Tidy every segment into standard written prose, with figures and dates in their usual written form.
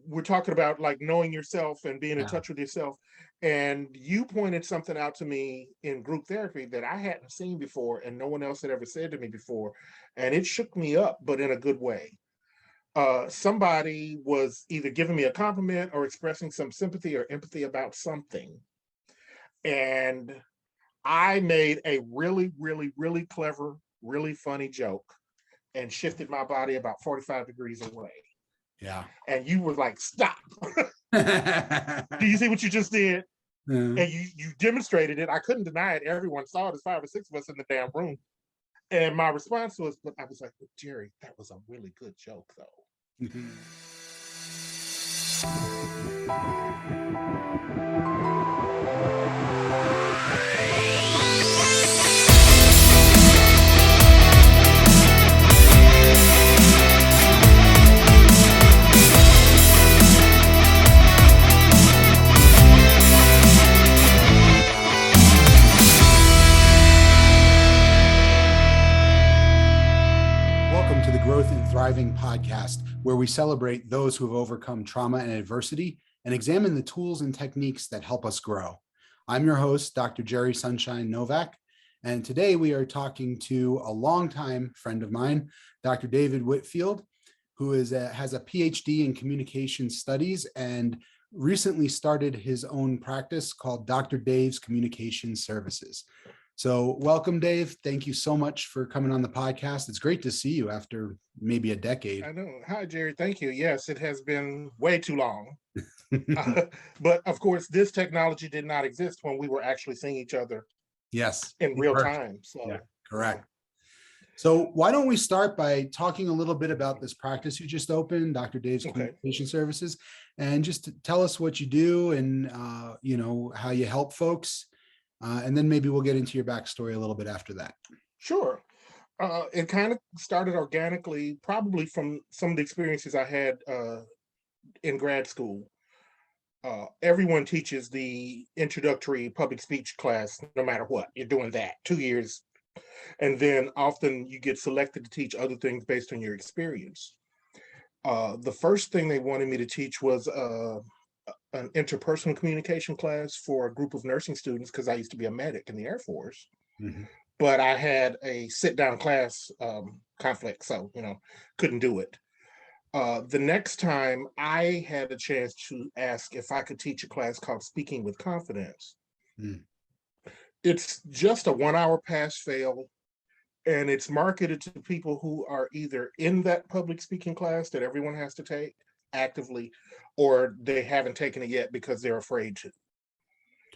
we're talking about like knowing yourself and being in Yeah. touch with yourself. And you pointed something out to me in group therapy that I hadn't seen before and no one else had ever said to me before. And it shook me up, but in a good way. Somebody was either giving me a compliment or expressing some sympathy or empathy about something. And I made a really, really, really clever, really funny joke and shifted my body about 45 degrees away. Yeah. And you were like, stop. Do you see what you just did? And you demonstrated it. I couldn't deny it. Everyone saw it. There's 5 or 6 of us in the damn room. And my response was, but I was like, Jerry, that was a really good joke, though. Welcome to the Growth and Thriving podcast, where we celebrate those who have overcome trauma and adversity and examine the tools and techniques that help us grow. I'm your host, Dr. Jerry Sunshine Novak, and today we are talking to a longtime friend of mine, Dr. David Whitfield, who has a PhD in communication studies and recently started his own practice called Dr. Dave's Communication Services. So welcome, Dave. Thank you so much for coming on the podcast. It's great to see you after maybe a decade. I know. Hi, Jerry. Thank you. Yes, it has been way too long. But of course, this technology did not exist when we were actually seeing each other. Yes. In real time. So yeah, correct. So why don't we start by talking a little bit about this practice you just opened, Dr. Dave's Communication Services, and just tell us what you do and how you help folks. And then maybe we'll get into your backstory a little bit after that. Sure. It kind of started organically, probably from some of the experiences I had in grad school. Everyone teaches the introductory public speech class, no matter what. You're doing that 2 years. And then often you get selected to teach other things based on your experience. The first thing they wanted me to teach was an interpersonal communication class for a group of nursing students because I used to be a medic in the Air Force. Mm-hmm. But I had a sit-down class conflict, so couldn't do it. The next time I had a chance to ask if I could teach a class called Speaking with Confidence. It's just a 1-hour pass-fail, and it's marketed to people who are either in that public speaking class that everyone has to take actively, or they haven't taken it yet because they're afraid to.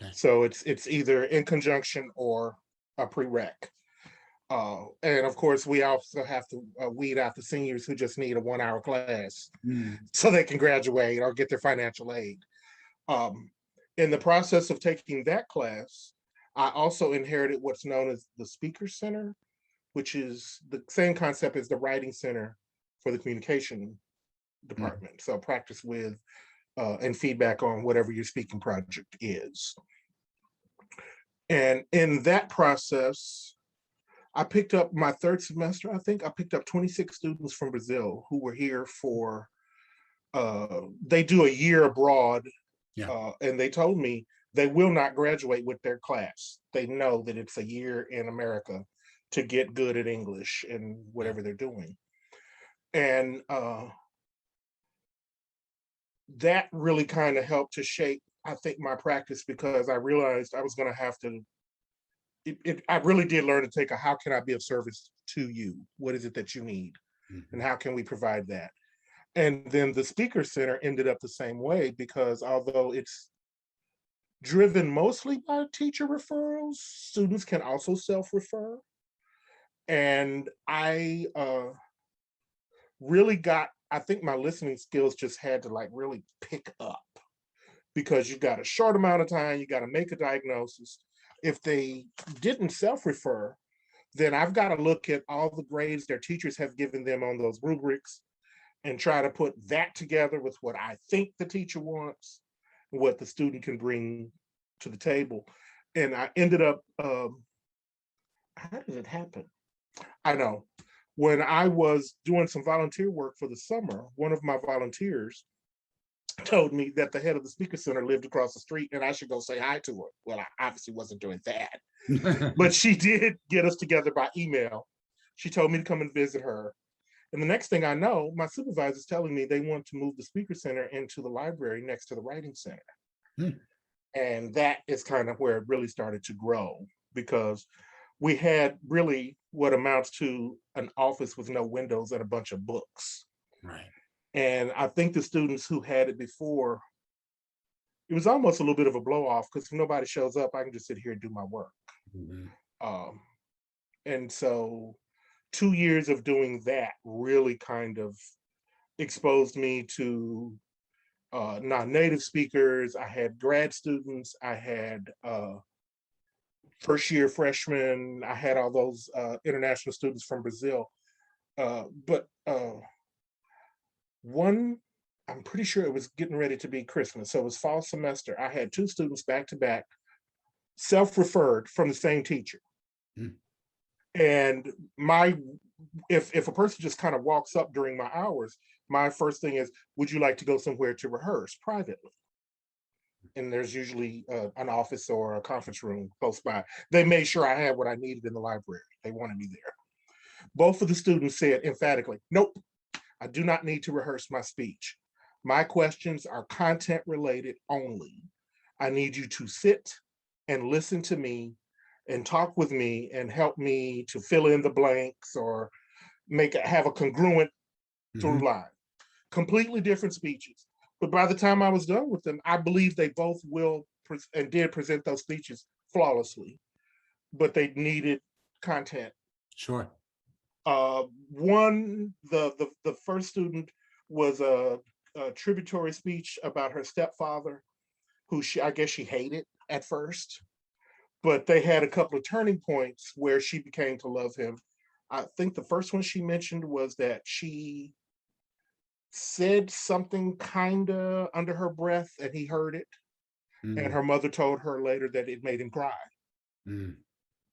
Okay. So it's either in conjunction or a prereq. And of course, we also have to weed out the seniors who just need a 1-hour class so they can graduate or get their financial aid. In the process of taking that class, I also inherited what's known as the Speaker Center, which is the same concept as the Writing Center for the Communication Department. So practice with and feedback on whatever your speaking project is. And in that process, I picked up my third semester, I think I picked up 26 students from Brazil who were here for, they do a year abroad. Yeah. And they told me they will not graduate with their class. They know that it's a year in America to get good at English and whatever they're doing. And that really kind of helped to shape, I think, my practice, because I realized I was going to have to, I really did learn to take how can I be of service to you? What is it that you need? And how can we provide that? And then the Speaker Center ended up the same way, because although it's driven mostly by teacher referrals, students can also self-refer. And I really I think my listening skills just had to really pick up, because you got a short amount of time, you got to make a diagnosis. If they didn't self-refer, then I've got to look at all the grades their teachers have given them on those rubrics and try to put that together with what I think the teacher wants, what the student can bring to the table. And I ended up, how did it happen? I know. When I was doing some volunteer work for the summer, one of my volunteers told me that the head of the speaker center lived across the street and I should go say hi to her. Well, I obviously wasn't doing that, but she did get us together by email. She told me to come and visit her. And the next thing I know, my supervisor's telling me they want to move the speaker center into the library next to the writing center. Hmm. And that is kind of where it really started to grow, because we had really what amounts to an office with no windows and a bunch of books. Right. And I think the students who had it before, it was almost a little bit of a blow off, because if nobody shows up, I can just sit here and do my work. Mhm. And so 2 years of doing that really kind of exposed me to non-native speakers. I had grad students, I had first year freshmen, I had all those international students from Brazil. But one, I'm pretty sure it was getting ready to be Christmas, so it was fall semester. I had 2 students back to back, self-referred from the same teacher. Mm. And if a person just kind of walks up during my hours, my first thing is, would you like to go somewhere to rehearse privately? And there's usually an office or a conference room close by. They made sure I had what I needed in the library. They wanted me there. Both of the students said emphatically, nope, I do not need to rehearse my speech. My questions are content related only. I need you to sit and listen to me and talk with me and help me to fill in the blanks or have a congruent through line. Completely different speeches. But by the time I was done with them, I believe they both will and did present those speeches flawlessly, but they needed content. Sure. The first student was a tributary speech about her stepfather, who I guess she hated at first, but they had a couple of turning points where she became to love him. I think the first one she mentioned was that she said something kind of under her breath and he heard it. And her mother told her later that it made him cry. Mm.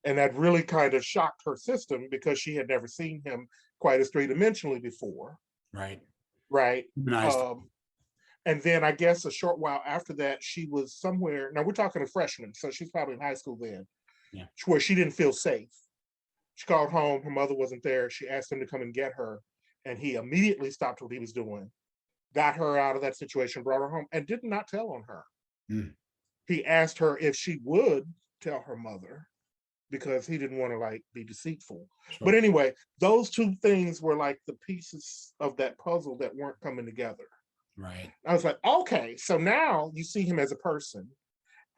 And that really kind of shocked her system, because she had never seen him quite as three-dimensionally before. Right. Right. Nice. And then I guess a short while after that, she was somewhere. Now we're talking a freshman, so she's probably in high school then. Yeah. Where she didn't feel safe. She called home. Her mother wasn't there. She asked him to come and get her. And he immediately stopped what he was doing, got her out of that situation, brought her home, and did not tell on her. Mm. He asked her if she would tell her mother, because he didn't want to be deceitful. Sure. But anyway, those 2 things were like the pieces of that puzzle that weren't coming together. Right. I was like, okay, so now you see him as a person,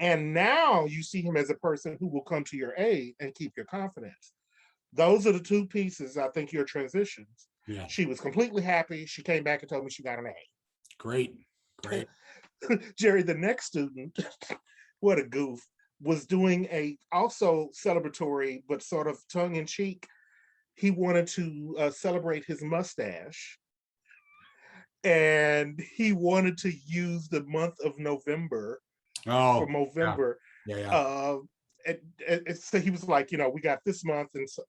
and now you see him as a person who will come to your aid and keep your confidence. Those are the 2 pieces, I think, your transitions. Yeah. She was completely happy. She came back and told me she got an A. Great. Jerry, the next student, what a goof, was doing a also celebratory, but sort of tongue in cheek. He wanted to celebrate his mustache. And he wanted to use the month of November for Movember. Yeah. And so he was like, we got this month. And so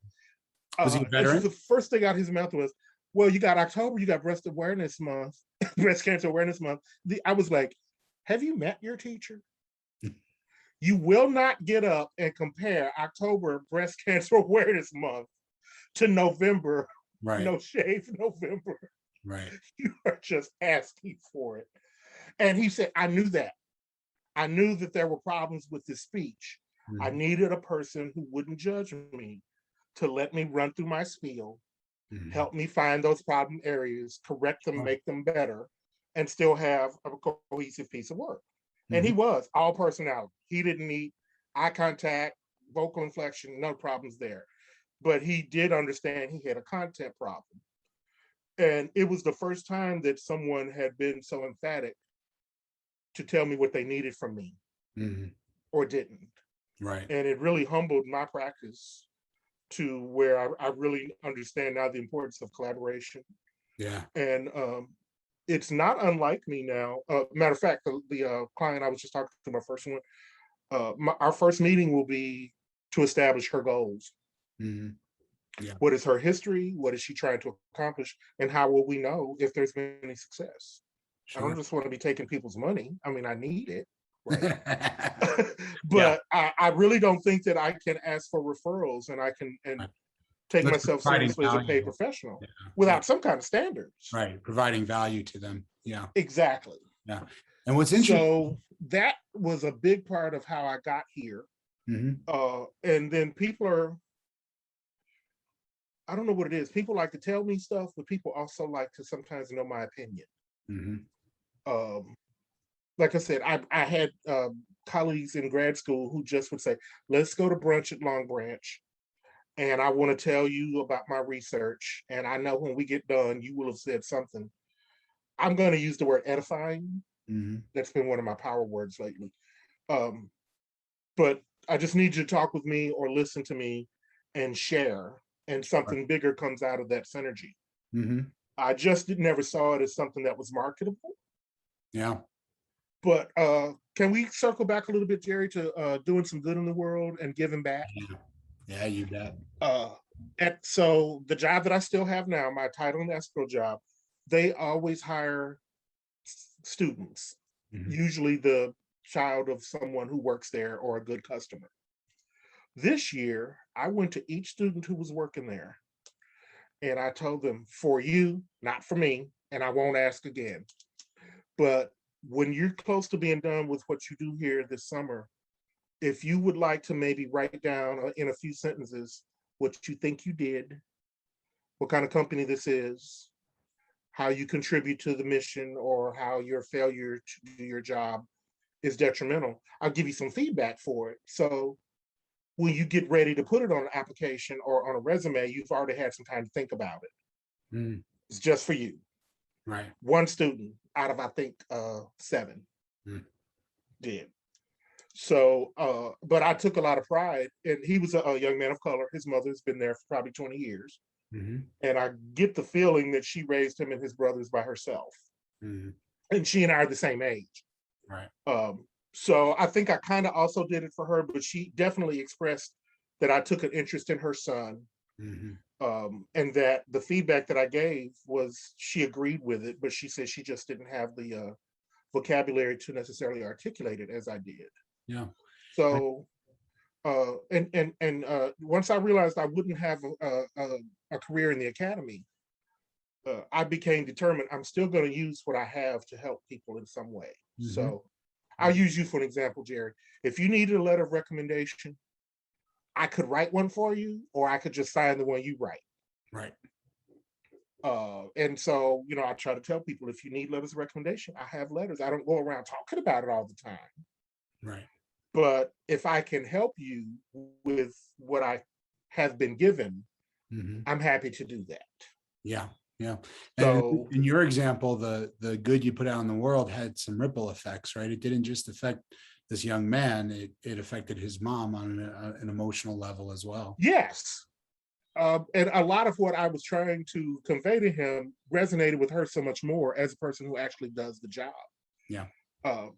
was he a veteran? The first thing out of his mouth was, well, you got October, you got breast awareness month, breast cancer awareness month. I was like, have you met your teacher? You will not get up and compare October breast cancer awareness month to November, right? No shave November. Right. You are just asking for it. And he said, I knew that. I knew that there were problems with this speech. I needed a person who wouldn't judge me, to let me run through my spiel, help me find those problem areas, correct them, make them better, and still have a cohesive piece of work. And he was all personality. He didn't need eye contact, vocal inflection, no problems there. But he did understand he had a content problem. And it was the first time that someone had been so emphatic to tell me what they needed from me or didn't. Right. And it really humbled my practice to where I really understand now the importance of collaboration. Yeah. And it's not unlike me now. Matter of fact, the client I was just talking to, my first one, our first meeting will be to establish her goals. Yeah. What is her history? What is she trying to accomplish? And how will we know if there's been any success? I don't Sure. just want to be taking people's money. I mean, I need it, right? Yeah. But I really don't think that I can ask for referrals and I can and Right. take That's myself providing seriously as a paid value. professional Yeah. Yeah. without some kind of standards. Right. Providing value to them. Yeah. Exactly. Yeah. And what's interesting. So that was a big part of how I got here. Mhm. And then people are, I don't know what it is. People like to tell me stuff, but people also like to sometimes know my opinion. Mhm. Um, like I said, I had colleagues in grad school who just would say, let's go to brunch at Long Branch. And I want to tell you about my research. And I know when we get done, you will have said something. I'm going to use the word edifying. Mhm. That's been one of my power words lately. Um, but I just need you to talk with me or listen to me and share. And Right. something bigger comes out of that synergy. Mhm. I just never saw it as something that was marketable. Yeah. But can we circle back a little bit, Jerry, to doing some good in the world and giving back? Yeah. Yeah, you bet. Uh, so the job that I still have now, my title and escrow job, they always hire students, Mhm. usually the child of someone who works there or a good customer. This year, I went to each student who was working there and I told them, for you, not for me, and I won't ask again. But when you're close to being done with what you do here this summer, if you would like to maybe write down in a few sentences what you think you did, what kind of company this is, how you contribute to the mission, or how your failure to do your job is detrimental, I'll give you some feedback for it. So when you get ready to put it on an application or on a resume, you've already had some time to think about it. Mm. It's just for you. Right. One student out of, I think, 7 Mm. did. So, but I took a lot of pride, and he was a young man of color. His mother's been there for probably 20 years. Mhm. And I get the feeling that she raised him and his brothers by herself. Mhm. And she and I are the same age. Right. So I think I kind of also did it for her, but she definitely expressed that I took an interest in her son. Mhm. And that the feedback that I gave was she agreed with it, but she said she just didn't have the vocabulary to necessarily articulate it as I did. Yeah. I- So once I realized I wouldn't have a career in the academy, I became determined I'm still going to use what I have to help people in some way. Mhm. So I'll use you for an example, Jerry. If you needed a letter of recommendation, I could write one for you, or I could just sign the one you write. Right. And so, I try to tell people, if you need letters of recommendation, I have letters. I don't go around talking about it all the time. Right. But if I can help you with what I have been given, Mhm. I'm happy to do that. Yeah. Yeah. And So, in your example, the good you put out in the world had some ripple effects, right? It didn't just affect this young man, it affected his mom on an emotional level as well. yes. And a lot of what I was trying to convey to him resonated with her so much more as a person who actually does the job. Yeah. Uh,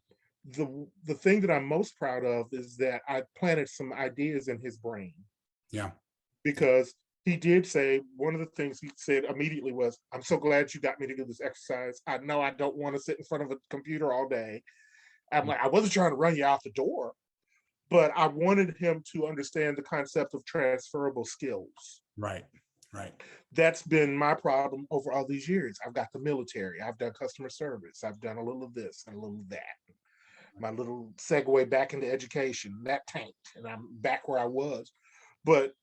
the thing that I'm most proud of is that I planted some ideas in his brain, Yeah. because he did say, one of the things he said immediately was, I'm so glad you got me to do this exercise. I know I don't want to sit in front of a computer all day. I'm like, I wasn't trying to run you out the door, but I wanted him to understand the concept of transferable skills. Right. Right. That's been my problem over all these years. I've got the military, I've done customer service, I've done a little of this and a little of that. My little segue back into education, that tanked, and I'm back where I was. But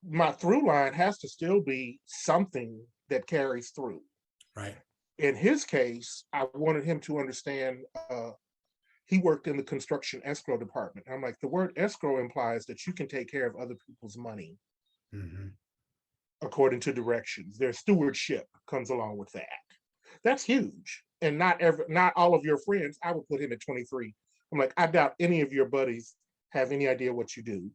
my through line has to still be something that carries through. Right. In his case, I wanted him to understand, he worked in the construction escrow department. I'm like, the word escrow implies that you can take care of other people's money Mhm. according to directions. Their stewardship comes along with that. That's huge. And not all of your friends, I would put him at 23. I'm like, I doubt any of your buddies have any idea what you do.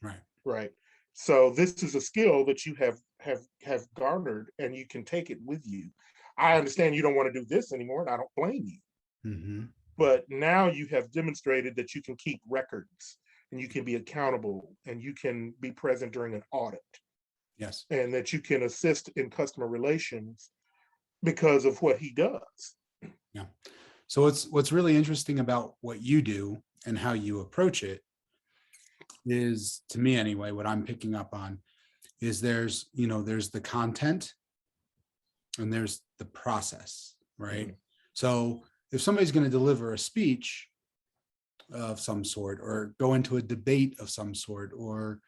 Right. Right. So this is a skill that you have garnered, and you can take it with you. I understand you don't want to do this anymore, and I don't blame you. Mhm. But now you have demonstrated that you can keep records, and you can be accountable, and you can be present during an audit, Yes. and that you can assist in customer relations because of what he does. Yeah. So what's really interesting about what you do and how you approach it is, to me anyway, what I'm picking up on is there's the content and there's the process, right? Mhm. So if somebody's going to deliver a speech of some sort, or go into a debate of some sort, or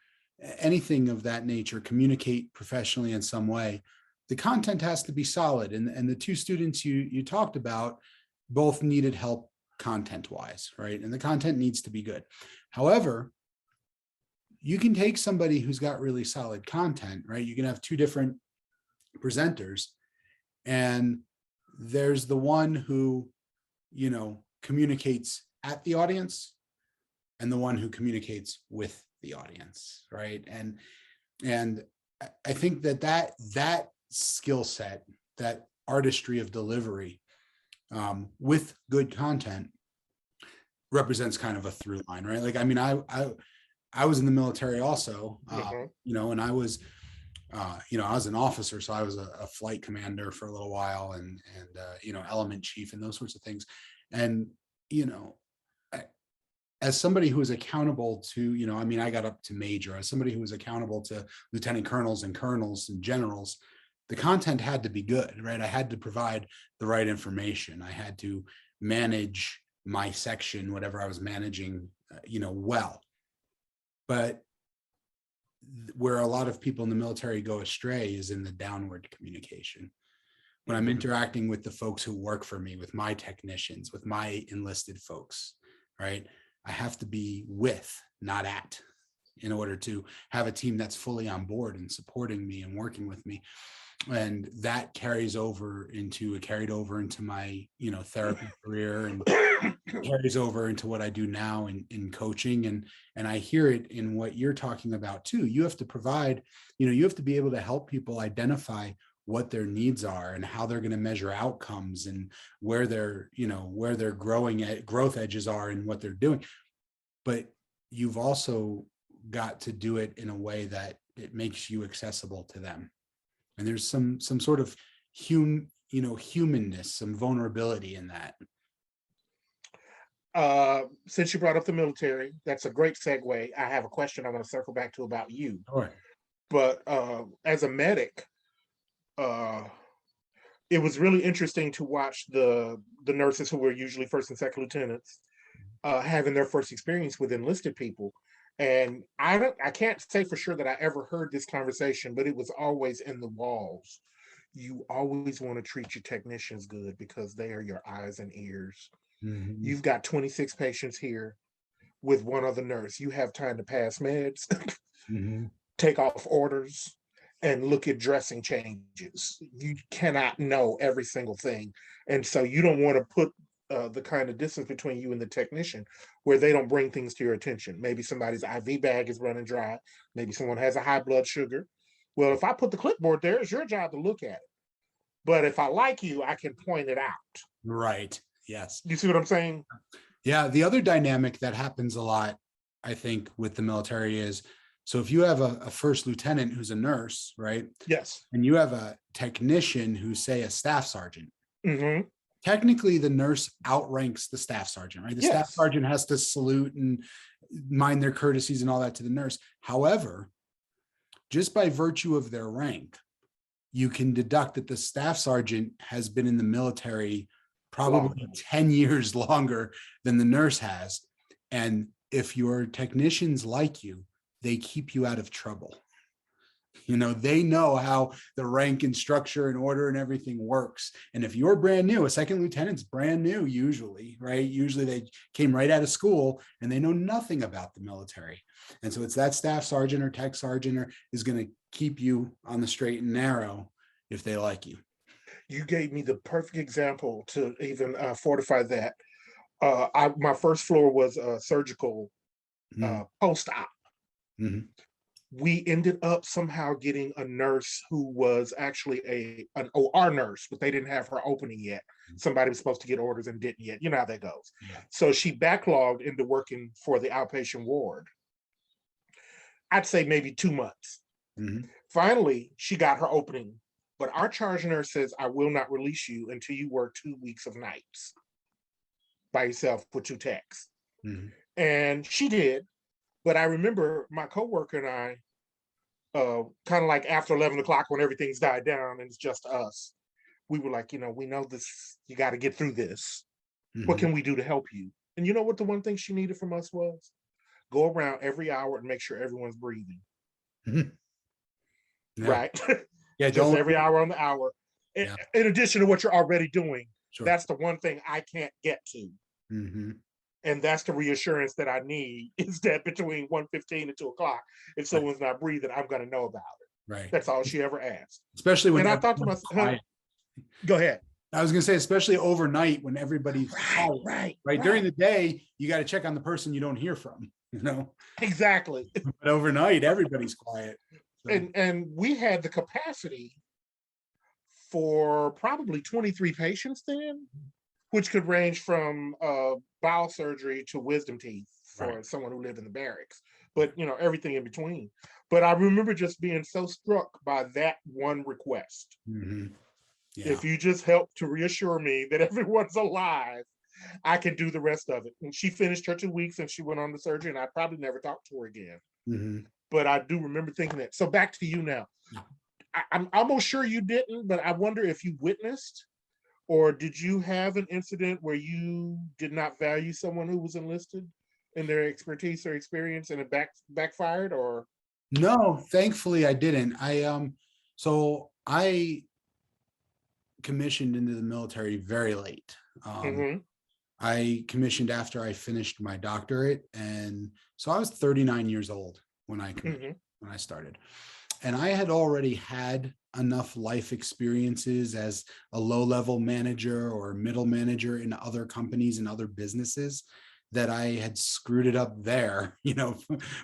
anything of that nature, communicate professionally in some way, the content has to be solid. And the two students you talked about both needed help content wise, right? And the content needs to be good. However, you can take somebody who's got really solid content, right? You can have two different presenters, and there's the one who, communicates at the audience, and the one who communicates with the audience, right? And I think that skill set, that artistry of delivery, with good content, represents kind of a through line, right? Like, I mean, I was in the military also, Mhm. and I was, I was an officer, so I was a flight commander for a little while, and element chief and those sorts of things. And, as somebody who is accountable to, I got up to major, as somebody who was accountable to lieutenant colonels and generals, the content had to be good, right? I had to provide the right information. I had to manage my section, whatever I was managing, well. But where a lot of people in the military go astray is in the downward communication. When I'm interacting with the folks who work for me, with my technicians, with my enlisted folks, right? I have to be with, not at, in order to have a team that's fully on board and supporting me and working with me. And that carried over into my, therapy career, and carries over into what I do now in coaching. And I hear it in what you're talking about too. You have to provide, you have to be able to help people identify what their needs are and how they're going to measure outcomes, and where they're growing at growth edges are and what they're doing. But you've also got to do it in a way that it makes you accessible to them. And there's some sort of humanness, some vulnerability in that. Since you brought up the military, that's a great segue. I have a question I want to circle back to about you. Sure. But as a medic, it was really interesting to watch the nurses who were usually first and second lieutenants having their first experience with enlisted people. And I can't say for sure that I ever heard this conversation, but it was always in the walls. You always want to treat your technicians good because they are your eyes and ears. Mm-hmm. You've got 26 patients here with one other nurse. You have time to pass meds, Mm-hmm. take off orders, and look at dressing changes. You cannot know every single thing. And so you don't want to put the kind of distance between you and the technician where they don't bring things to your attention. Maybe somebody's IV bag is running dry. Maybe someone has a high blood sugar. Well, if I put the clipboard there, it's your job to look at it. But if I like you, I can point it out. Right. Yes. You see what I'm saying? Yeah. The other dynamic that happens a lot, I think, with the military is, so if you have a first lieutenant who's a nurse, right? Yes. And you have a technician who's, say, a staff sergeant. Mm-hmm. Technically, the nurse outranks the staff sergeant, right? The staff Yes. sergeant has to salute and mind their courtesies and all that to the nurse. However, just by virtue of their rank, you can deduct that the staff sergeant has been in the military probably 10 years longer than the nurse has. And if your technicians like you, they keep you out of trouble. They know how the rank and structure and order and everything works. And if you're brand new, a second lieutenant's brand new, usually, right? Usually they came right out of school and they know nothing about the military. And so it's that staff sergeant or tech sergeant is going to keep you on the straight and narrow if they like you. You gave me the perfect example to even fortify that. My first floor was surgical post-op. Mm-hmm. We ended up somehow getting a nurse who was actually an OR nurse, but they didn't have her opening yet. Somebody was supposed to get orders and didn't yet. You know how that goes. Yeah. So she backlogged into working for the outpatient ward. I'd say maybe 2 months. Mm-hmm. Finally, she got her opening but our charge nurse says, I will not release you until you work 2 weeks of nights by yourself with 2 techs. Mhm. And she did. But I remember my coworker and I, kind of like after 11 o'clock when everything's died down and it's just us, we were like, we know this, you got to get through this. What Mhm. can we do to help you? And you know what the one thing she needed from us was? Go around every hour and make sure everyone's breathing. Mhm. Yeah. Right? Yeah. Just Don't. every hour on the hour. Yeah. In addition to what you're already doing, Sure. that's the one thing I can't get to. Mhm. And that's the reassurance that I need is that between 1:15 and 2 o'clock, if Right. someone's not breathing, I'm going to know about it. Right. That's all she ever asked. Especially when And I thought to everyone's myself, quiet. go ahead. I was going to say, especially overnight when everybody's quiet, right? During the day, you got to check on the person you don't hear from, Exactly. but overnight, everybody's quiet. So. And we had the capacity for probably 23 patients then, which could range from bowel surgery to wisdom teeth for Right. someone who lived in the barracks, but everything in between. But I remember just being so struck by that one request. Mhm. Yeah. If you just help to reassure me that everyone's alive, I can do the rest of it. And she finished her 2 weeks and she went on to surgery, and I probably never talked to her again. Mhm. But I do remember thinking that. So back to you now. I'm almost sure you didn't, but I wonder if you witnessed, or did you have an incident where you did not value someone who was enlisted in their expertise or experience and it backfired? Or No, thankfully I didn't. So I commissioned into the military very late. mm-hmm, I commissioned after I finished my doctorate, and so I was 39 years old when mm-hmm, when I started, and I had already had enough life experiences as a low-level manager or middle manager in other companies and other businesses that I had screwed it up there,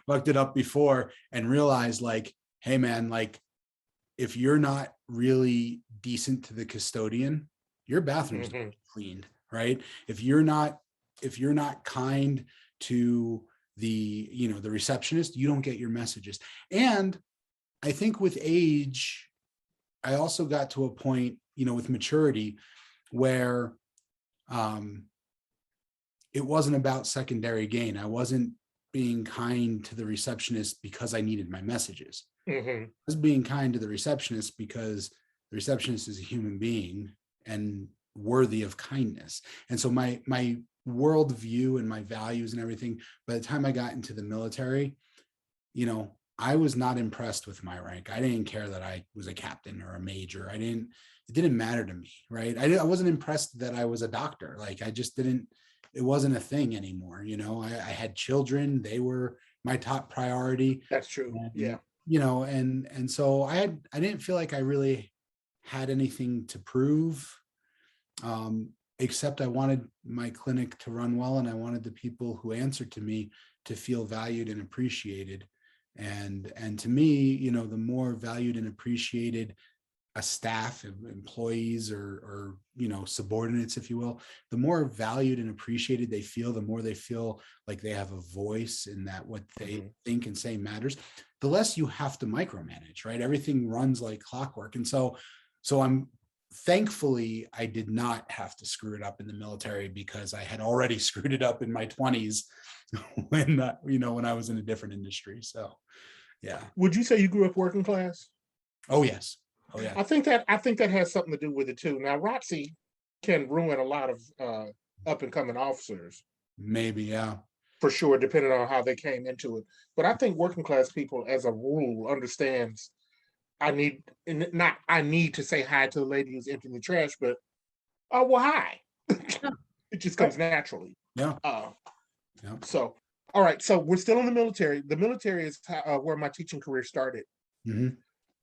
fucked it up before, and realized like, hey man, like if you're not really decent to the custodian, your bathroom's not mm-hmm. cleaned, right? If you're not kind to the receptionist, you don't get your messages. And I think with age, I also got to a point, with maturity where it wasn't about secondary gain. I wasn't being kind to the receptionist because I needed my messages. Mm-hmm. I was being kind to the receptionist because the receptionist is a human being and worthy of kindness. And so my worldview and my values and everything, by the time I got into the military, I was not impressed with my rank. I didn't care that I was a captain or a major. It didn't matter to me, right? I wasn't impressed that I was a doctor. Like I just didn't, it wasn't a thing anymore. I had children. They were my top priority. That's true. And, Yeah. and so I didn't feel like I really had anything to prove, except I wanted my clinic to run well, and I wanted the people who answered to me to feel valued and appreciated. And to me, the more valued and appreciated a staff, employees, or subordinates, if you will, the more valued and appreciated they feel, the more they feel like they have a voice in that what they think and say matters, the less you have to micromanage, right? Everything runs like clockwork. And so I'm thankfully I did not have to screw it up in the military, because I had already screwed it up in my 20s when I was in a different industry. So yeah. Would you say you grew up working class? Oh yes. Oh yeah. I think that has something to do with it too. Now, ROTC can ruin a lot of up and coming officers, Maybe, yeah. for sure, depending on how they came into it. But I think working class people, as a rule, understands I need to say hi to the lady who's emptying the trash, but oh well, hi. It just comes naturally. Yeah. Yeah. So, all right. So we're still in the military. The military is where my teaching career started. Mm-hmm.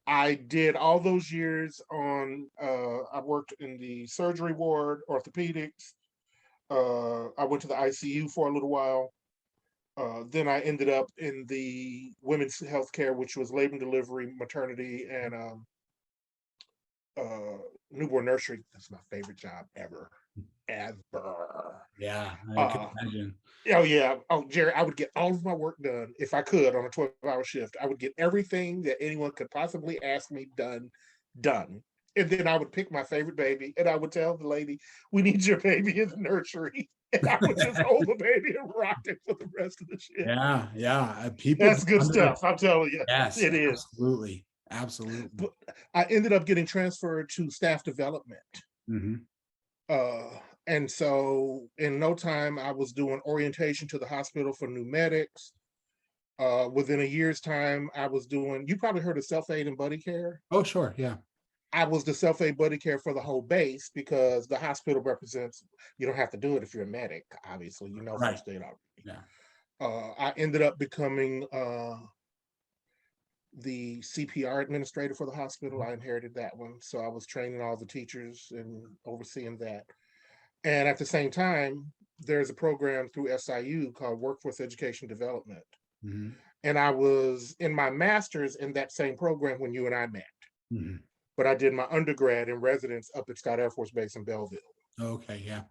I did all those years on. I worked in the surgery ward, orthopedics. I went to the ICU for a little while. Then I ended up in the women's healthcare, which was labor and delivery, maternity, and newborn nursery. That's my favorite job ever. Yeah, I can imagine. Oh yeah. Oh, Jerry, I would get all of my work done if I could on a 12-hour shift. I would get everything that anyone could possibly ask me done. And then I would pick my favorite baby and I would tell the lady, we need your baby in the nursery. And I would just hold the baby and rock it for the rest of the shit. Yeah, yeah. People That's good stuff. I'm telling you. Yes, It is. absolutely. Absolutely. But I ended up getting transferred to staff development. Mhm. And so in no time, I was doing orientation to the hospital for new medics. Within a year's time, I was doing, you probably heard of self-aid and buddy care. Oh, sure. Yeah. I was the self-aid buddy care for the whole base because the hospital represents, you don't have to do it if you're a medic, obviously, you know, Right. first aid already. Yeah. I ended up becoming the CPR administrator for the hospital. I inherited that one. So I was training all the teachers and overseeing that. And at the same time, there's a program through SIU called Workforce Education Development. Mhm. And I was in my master's in that same program when you and I met. Mhm. But I did my undergrad in residence up at Scott Air Force Base in Belleville. Okay. Yeah.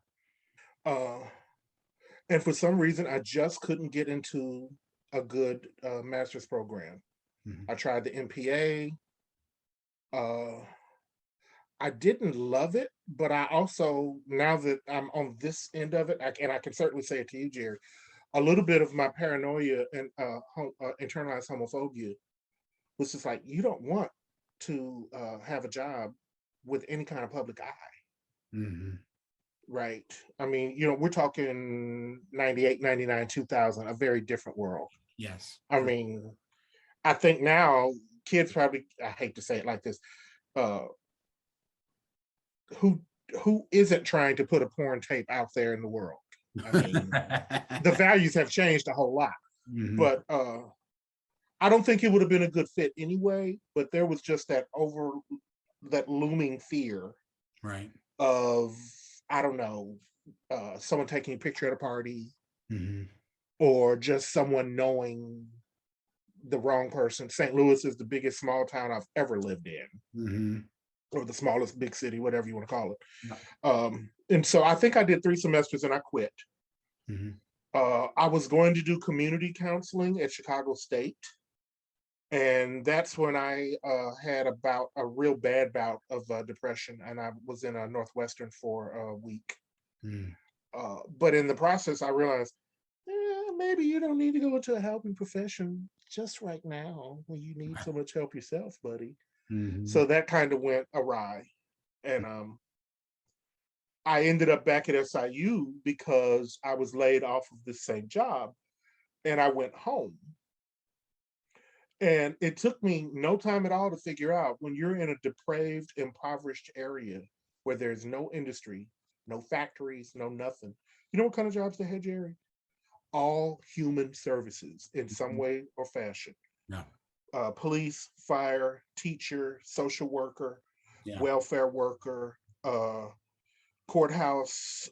And for some reason, I just couldn't get into a good master's program. Mhm. I tried the MPA. I didn't love it, but I also, now that I'm on this end of it, and I can certainly say it to you, Jerry, a little bit of my paranoia and internalized homophobia was just like, you don't want to have a job with any kind of public eye. Mhm. Right. I mean, you know, we're talking 98, 99, 2000, a very different world. Yes. I mean, I think now kids probably, I hate to say it like this, uh, who isn't trying to put a porn tape out there in the world? I mean, the values have changed a whole lot. Mhm. But I don't think it would have been a good fit anyway, but there was just that looming fear Right. of, I don't know, someone taking a picture at a party Mhm. or just someone knowing the wrong person. St. Louis is the biggest small town I've ever lived in, Mhm. or the smallest big city, whatever you want to call it. Yeah. And so I think I did 3 semesters and I quit. Mhm. I was going to do community counseling at Chicago State. And that's when I had about a real bad bout of depression, and I was in a Northwestern for a week. Mhm. But in the process, I realized maybe you don't need to go into a helping profession just right now when you need so much help yourself, buddy. Mhm. So that kind of went awry. And I ended up back at SIU because I was laid off of the same job, and I went home. And it took me no time at all to figure out, when you're in a depraved, impoverished area where there's no industry, no factories, no nothing. You know what kind of jobs they had, Jerry? All human services in some Mhm. way or fashion. Yeah. Police, fire, teacher, social worker, Yeah. welfare worker, courthouse,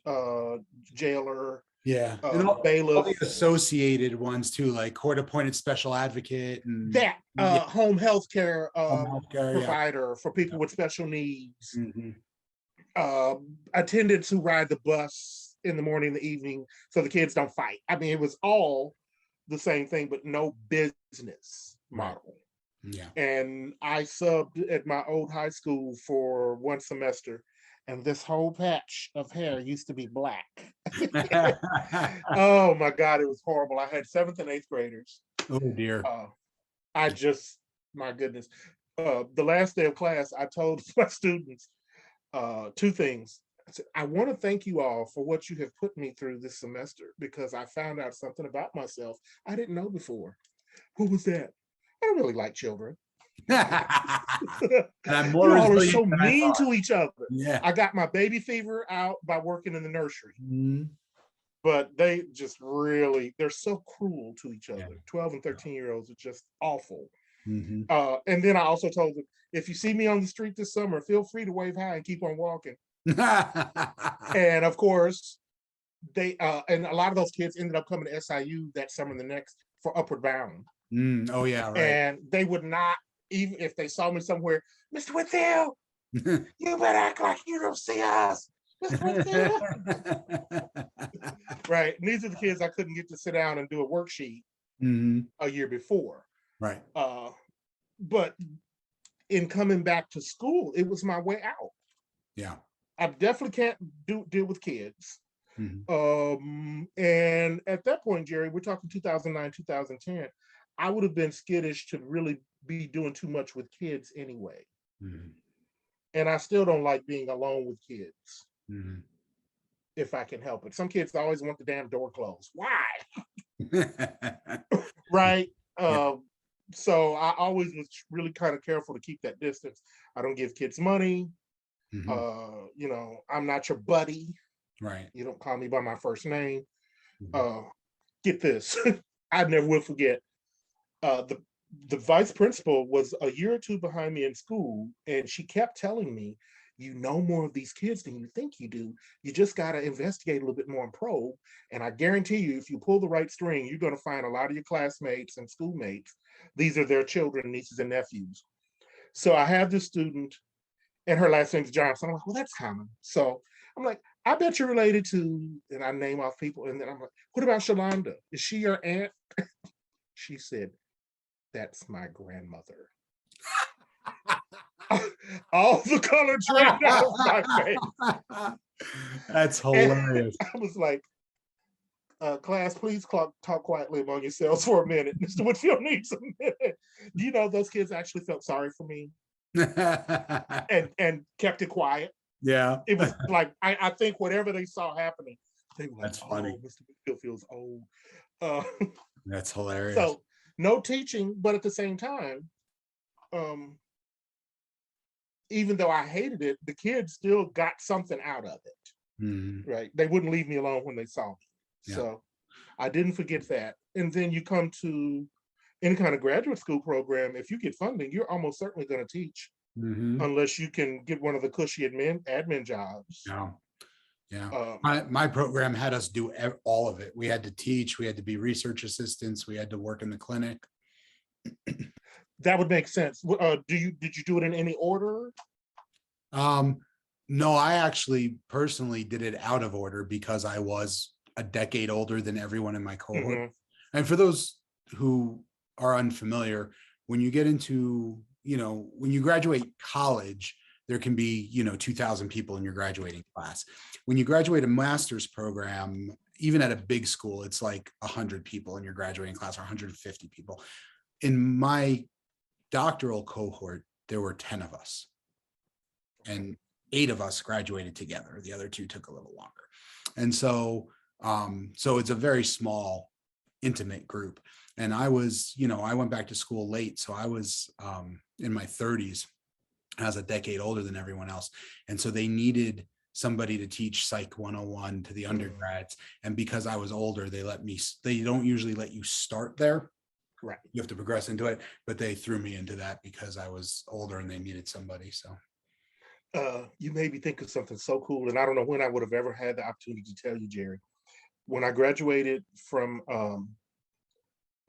jailer, Yeah. And all bailiff, the associated ones too, like court appointed special advocate and that yeah, home health care home health care. Yeah. provider for people Yeah. with special needs, Mhm. attendants who ride the bus in the morning and the evening so the kids don't fight. I mean, it was all the same thing, but no business Right. model. Yeah. And I subbed at my old high school for 1 semester, and this whole patch of hair used to be black. Oh my God, it was horrible. I had 7th and 8th graders. Oh dear. Uh, I just, my goodness. The last day of class, I told my students 2 things. I said, I want to thank you all for what you have put me through this semester, because I found out something about myself I didn't know before. What was that? I don't really like children. And I'm more You all are resilient so than I mean thought. to each other. Yeah. I got my baby fever out by working in the nursery, Mhm. but they just really, they're so cruel to each Yeah. other. 12 and 13-year-olds are just awful. Mhm. And then I also told them, if you see me on the street this summer, feel free to wave hi and keep on walking. And of course, they and a lot of those kids ended up coming to SIU that summer and the next for Upward Bound. Oh yeah, right. And they would not, even if they saw me somewhere, Mr. Whitfield, you better act like you don't see us. Mr. Whitfield. Right. And these are the kids I couldn't get to sit down and do a worksheet Mhm. a year before. Right. But in coming back to school, it was my way out. Yeah. I definitely can't deal with kids. Mhm. And at that point, Jerry, we're talking 2009, 2010. I would have been skittish to really be doing too much with kids anyway. Mhm. And I still don't like being alone with kids Mhm. if I can help it. Some kids always want the damn door closed. Why? Right? Yeah. So I always was really kind of careful to keep that distance. I don't give kids money. Mhm. I'm not your buddy. Right. You don't call me by my first name. Mhm. Uh, get this. I never will forget. The vice principal was a year or two behind me in school, and she kept telling me, "You know more of these kids than you think you do. You just got to investigate a little bit more and probe. And I guarantee you, if you pull the right string, you're going to find a lot of your classmates and schoolmates. These are their children, nieces, and nephews." So I have this student, and her last name's Johnson. I'm like, "Well, that's common." So I'm like, "I bet you're related to," and I name off people. And then I'm like, "What about Shalonda? Is she your aunt?" She said, "That's my grandmother." All the color drained out of my face. That's And hilarious. I was like, class, please talk quietly among yourselves for a minute. Mr. Whitfield needs a minute. Do you know those kids actually felt sorry for me and kept it quiet? Yeah. It was like, I think whatever they saw happening, they were like, That's funny. "Oh, Mr. Whitfield feels old." Uh, That's hilarious. so no teaching, but at the same time, um, even though I hated it, the kids still got something out of it. Mhm. Right? They wouldn't leave me alone when they saw me. Yeah. So I didn't forget that. And then you come to any kind of graduate school program, if you get funding, you're almost certainly going to teach, Mhm. unless you can get one of the cushy admin jobs. Yeah. Yeah. Um, My program had us do all of it. We had to teach, we had to be research assistants, we had to work in the clinic. that would make sense. Did you do it in any order? Um, no, I actually personally did it out of order because I was a decade older than everyone in my cohort. Mhm. And for those who are unfamiliar, when you get into, when you graduate college, there can be, 2,000 people in your graduating class. When you graduate a master's program, even at a big school, it's like 100 people in your graduating class or 150 people. In my doctoral cohort, there were 10 of us, and 8 of us graduated together. The other 2 took a little longer. And so it's a very small, intimate group. And I went back to school late. So I was in my 30s. I was a decade older than everyone else. And so they needed somebody to teach Psych 101 to the undergrads. And because I was older, they don't usually let you start there. Right. You have to progress into it, but they threw me into that because I was older and they needed somebody. So You made me think of something so cool, and I don't know when I would have ever had the opportunity to tell you, Jerry. When I graduated from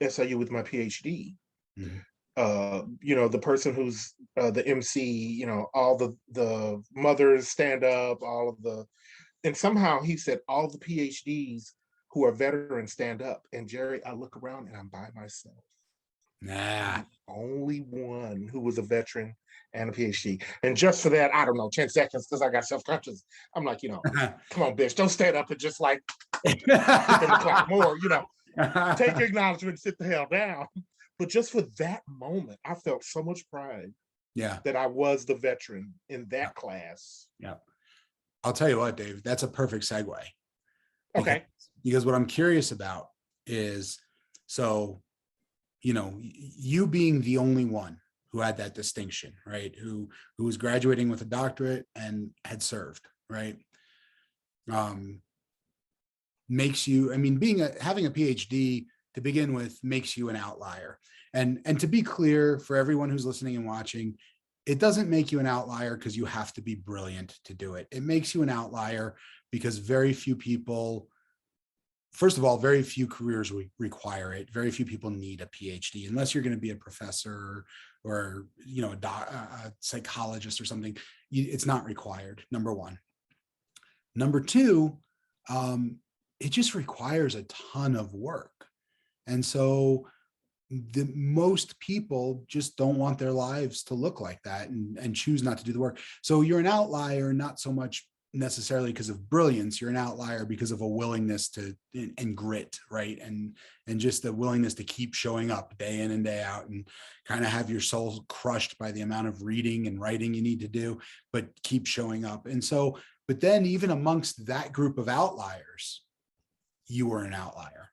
SIU with my PhD, mhm. the person who's the MC, all the mothers stand up, and somehow he said all the PhDs who are veterans stand up. And Jerry, I look around and I'm by myself. Nah. I'm the only one who was a veteran and a PhD. And just for that, I don't know, 10 seconds, because I got self-conscious. I'm like, come on, bitch, don't stand up and just like get them to clap more, take your acknowledgement and sit the hell down. But just for that moment, I felt so much pride Yeah. that I was the veteran in Yeah. that class. Yeah. I'll tell you what, Dave, that's a perfect segue. Okay. Because what I'm curious about is, so, you being the only one who had that distinction, right? Who was graduating with a doctorate and had served, right? Makes you, having a PhD to begin with makes you an outlier. And to be clear for everyone who's listening and watching, it doesn't make you an outlier because you have to be brilliant to do it. It makes you an outlier because very few people, first of all, very few careers require it. Very few people need a PhD unless you're going to be a professor or a psychologist or something. It's not required, number one. Number two, it just requires a ton of work. And so the most people just don't want their lives to look like that and choose not to do the work. So you're an outlier, not so much necessarily because of brilliance. You're an outlier because of a willingness to and grit, right? And just the willingness to keep showing up day in and day out, and kind of have your soul crushed by the amount of reading and writing you need to do, but keep showing up. And so, but then even amongst that group of outliers, you were an outlier.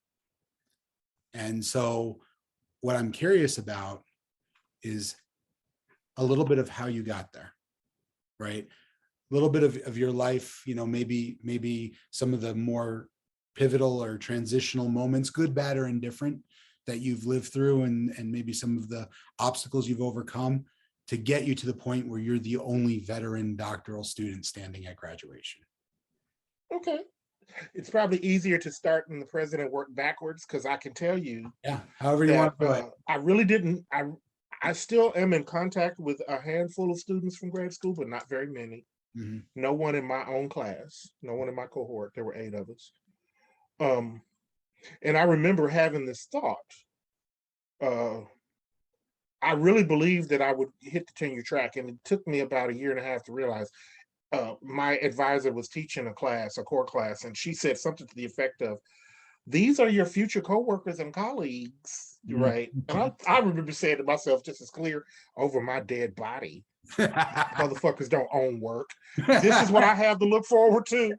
And so what I'm curious about is a little bit of how you got there, right? A little bit of your life, maybe some of the more pivotal or transitional moments, good, bad, or indifferent, that you've lived through, and maybe some of the obstacles you've overcome to get you to the point where you're the only veteran doctoral student standing at graduation. Okay. It's probably easier to start in the present and work backwards, because I can tell you Yeah, however you that want to do it. I really didn't. I still am in contact with a handful of students from grad school, but not very many. Mm-hmm. No one in my own class, no one in my cohort. There were 8 of us. And I remember having this thought. I really believed that I would hit the tenure track, and it took me about a year and a half to realize. My advisor was teaching a core class, and she said something to the effect of, "These are your future coworkers and colleagues," right? And I remember saying to myself, just as clear, "Over my dead body, motherfuckers don't own work. This is what I have to look forward to.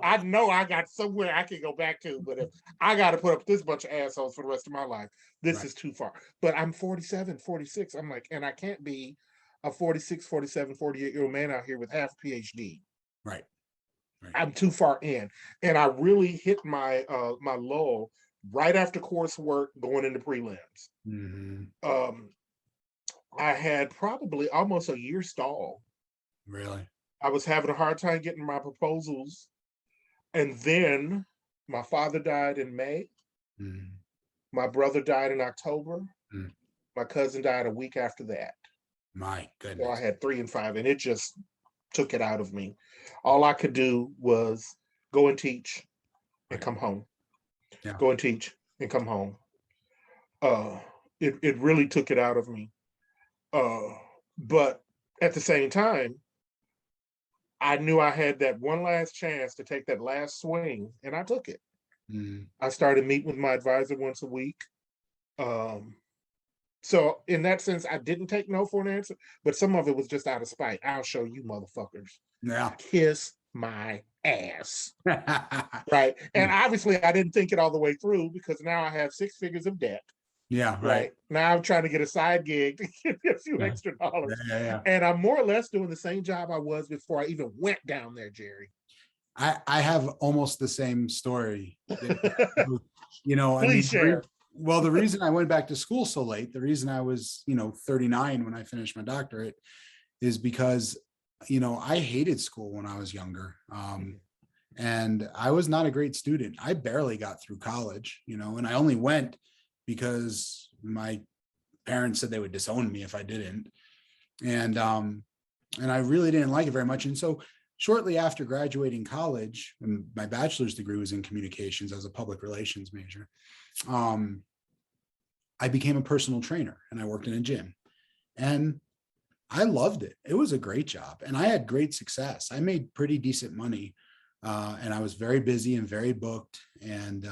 I know I got somewhere I can go back to, but if I got to put up with this bunch of assholes for the rest of my life, this is too far." But I'm 47, 46. I'm like, and I can't be a 46, 47, 48-year-old man out here with half a PhD. Right. I'm too far in. And I really hit my my lull right after coursework going into prelims. I had probably almost a year stall. Really? I was having a hard time getting my proposals. And then my father died in May. My brother died in October. My cousin died a week after that. My goodness. So I had 3 and 5, and it just took it out of me. All I could do was go and teach and come home. Yeah. Go and teach and come home. It really took it out of me. But at the same time, I knew I had that one last chance to take that last swing, and I took it. I started meeting with my advisor once a week. So in that sense, I didn't take no for an answer, but some of it was just out of spite. I'll show you motherfuckers. Yeah. Kiss my ass. Right. And obviously I didn't think it all the way through, because now I have 6 figures of debt. Yeah. Right. Now I'm trying to get a side gig to get me a few extra dollars. And I'm more or less doing the same job I was before I even went down there, Jerry. I have almost the same story. Please share. Well, the reason I went back to school so late, the reason I was, 39 when I finished my doctorate, is because, I hated school when I was younger. And I was not a great student. I barely got through college, and I only went because my parents said they would disown me if I didn't. And I really didn't like it very much. And so shortly after graduating college, and my bachelor's degree was in communications, I was a public relations major. I became a personal trainer, and I worked in a gym, and I loved it. It was a great job, and I had great success. I made pretty decent money, and I was very busy and very booked. And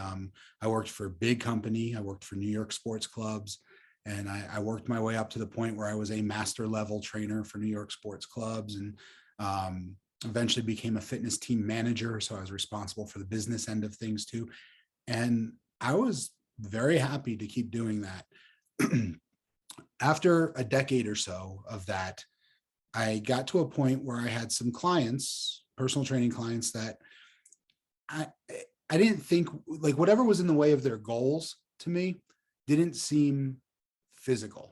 I worked for a big company. I worked for New York sports clubs, and I worked my way up to the point where I was a master level trainer for New York sports clubs, and eventually became a fitness team manager. So I was responsible for the business end of things too. And I was very happy to keep doing that. After a decade or so of that, I got to a point where I had some clients, personal training clients, that I didn't think, like, whatever was in the way of their goals to me didn't seem physical.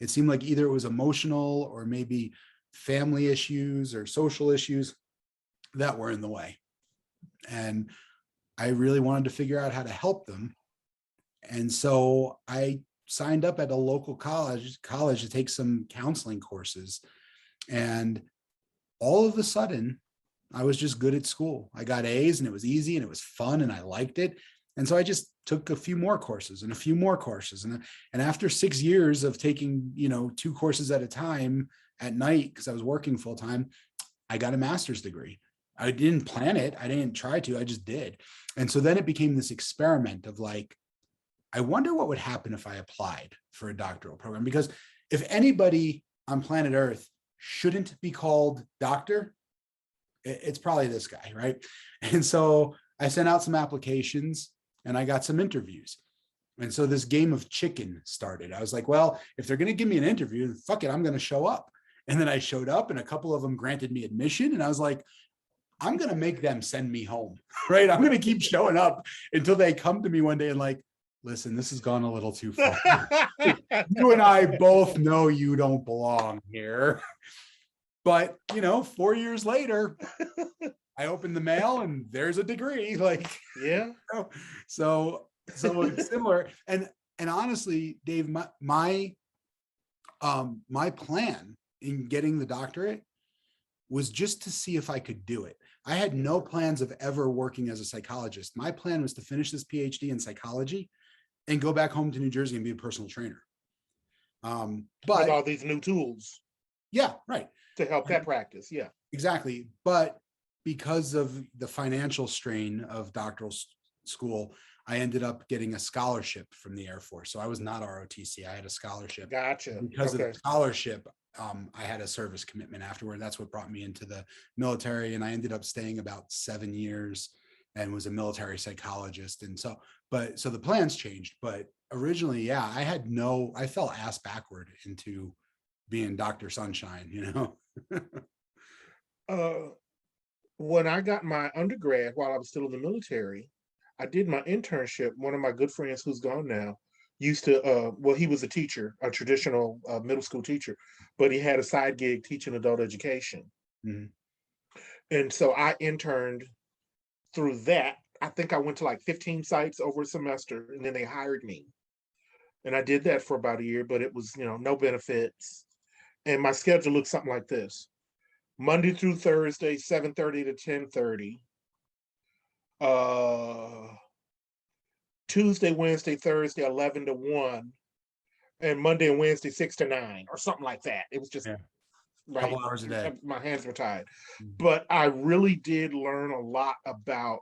It seemed like either it was emotional or maybe family issues or social issues that were in the way. And I really wanted to figure out how to help them. And so I signed up at a local college to take some counseling courses. And all of a sudden, I was just good at school. I got A's, and it was easy, and it was fun, and I liked it. And so I just took a few more courses and a few more courses. And after 6 years of taking, 2 courses at a time at night, because I was working full time, I got a master's degree. I didn't plan it. I didn't try to, I just did. And so then it became this experiment of like, I wonder what would happen if I applied for a doctoral program, because if anybody on planet Earth shouldn't be called doctor, it's probably this guy, right? And so I sent out some applications and I got some interviews. And so this game of chicken started. I was like, well, if they're going to give me an interview, fuck it, I'm going to show up. And then I showed up and a couple of them granted me admission. And I was like, I'm going to make them send me home, right? I'm going to keep showing up until they come to me one day and like, listen, this has gone a little too far. You and I both know you don't belong here. But, 4 years later, I opened the mail and there's a degree. Like, yeah. So it's similar. And honestly, Dave, my plan in getting the doctorate was just to see if I could do it. I had no plans of ever working as a psychologist. My plan was to finish this PhD in psychology and go back home to New Jersey and be a personal trainer. But with all these new tools. Yeah, right. To help that practice. Yeah, exactly. But because of the financial strain of doctoral school, I ended up getting a scholarship from the Air Force. So I was not ROTC. I had a scholarship. Gotcha. Because of the scholarship, I had a service commitment afterward. That's what brought me into the military. And I ended up staying about 7 years and was a military psychologist. And so the plans changed. But originally, yeah, I fell ass backward into being Dr. Sunshine, When I got my undergrad while I was still in the military, I did my internship. One of my good friends who's gone now used to, he was a teacher, a traditional middle school teacher, but he had a side gig teaching adult education. Mm-hmm. And so I interned through that. I think I went to like 15 sites over a semester, and then they hired me. And I did that for about a year, but it was, no benefits. And my schedule looked something like this: Monday through Thursday, 7:30 to 10:30. Tuesday, Wednesday, Thursday, 11 to 1. And Monday and Wednesday, 6 to 9, or something like that. It was just a right. Couple hours a day. My hands were tied. But I really did learn a lot about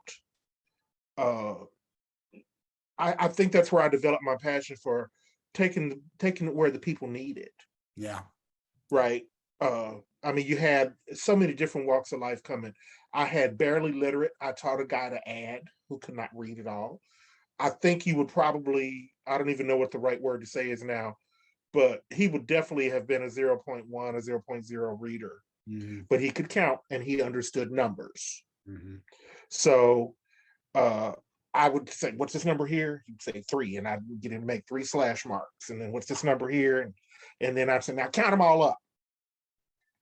I think that's where I developed my passion for taking it where the people need it. Yeah. Right. You had so many different walks of life coming. I had barely literate. I taught a guy to add who could not read at all. I think he would probably, I don't even know what the right word to say is now, but he would definitely have been a 0.1 or 0.0 reader. Mm-hmm. But he could count and he understood numbers. Mm-hmm. So I would say, what's this number here? He'd say 3, and I'd get him to make 3 slash marks. And then what's this number here? And then I'd say, now count them all up.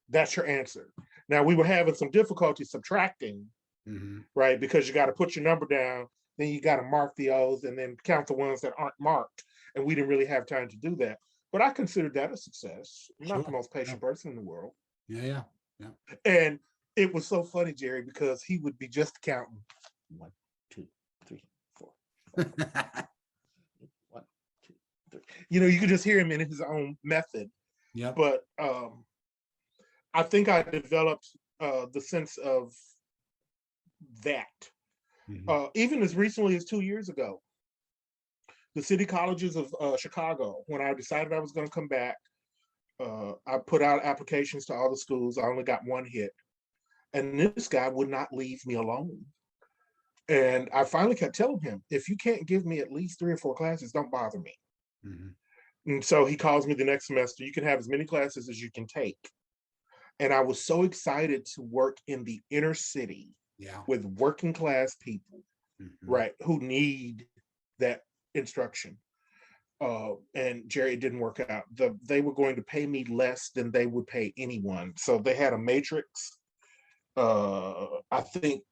That's your answer. Now, we were having some difficulty subtracting, mm-hmm. right? Because you got to put your number down, then you got to mark the O's and then count the ones that aren't marked. And we didn't really have time to do that. But I considered that a success. I'm not the most patient person in the world. Yeah. And it was so funny, Jerry, because he would be just counting 1, 2, 3, 4, 5. 1, 2, 3. You could just hear him in his own method. Yeah. But I think I developed the sense of that. Mm-hmm. Even as recently as 2 years ago, the city colleges of Chicago, when I decided I was going to come back, I put out applications to all the schools. I only got 1 hit. And this guy would not leave me alone. And I finally kept telling him, if you can't give me at least 3 or 4 classes, don't bother me. Mm-hmm. And so he calls me the next semester. You can have as many classes as you can take. And I was so excited to work in the inner city with working class people, mm-hmm. right, who need that instruction. And Jerry, it didn't work out. They were going to pay me less than they would pay anyone. So they had a matrix. I think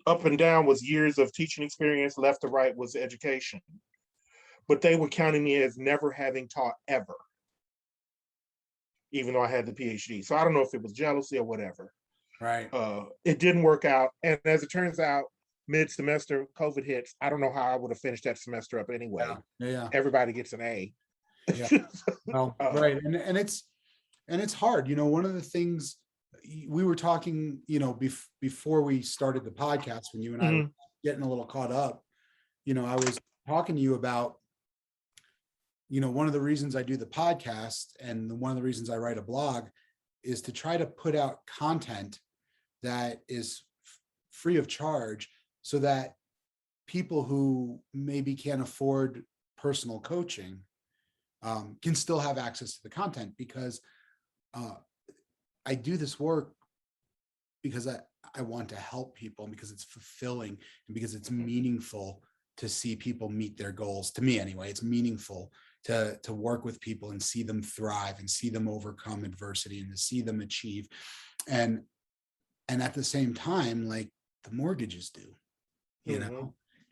up and down was years of teaching experience, left to right was education. But they were counting me as never having taught ever, even though I had the PhD. So I don't know if it was jealousy or whatever. Right. It didn't work out. And as it turns out, mid-semester, COVID hits. I don't know how I would have finished that semester up anyway. Yeah. Everybody gets an A. Yeah. Well, right. And it's hard. One of the things we were talking, before we started the podcast, when you and I were getting a little caught up, I was talking to you about, one of the reasons I do the podcast and one of the reasons I write a blog is to try to put out content that is free of charge so that people who maybe can't afford personal coaching can still have access to the content, because I do this work because I want to help people, and because it's fulfilling, and because it's meaningful to see people meet their goals. To me anyway, it's meaningful to work with people and see them thrive and see them overcome adversity and to see them achieve. And at the same time, like, the mortgages do,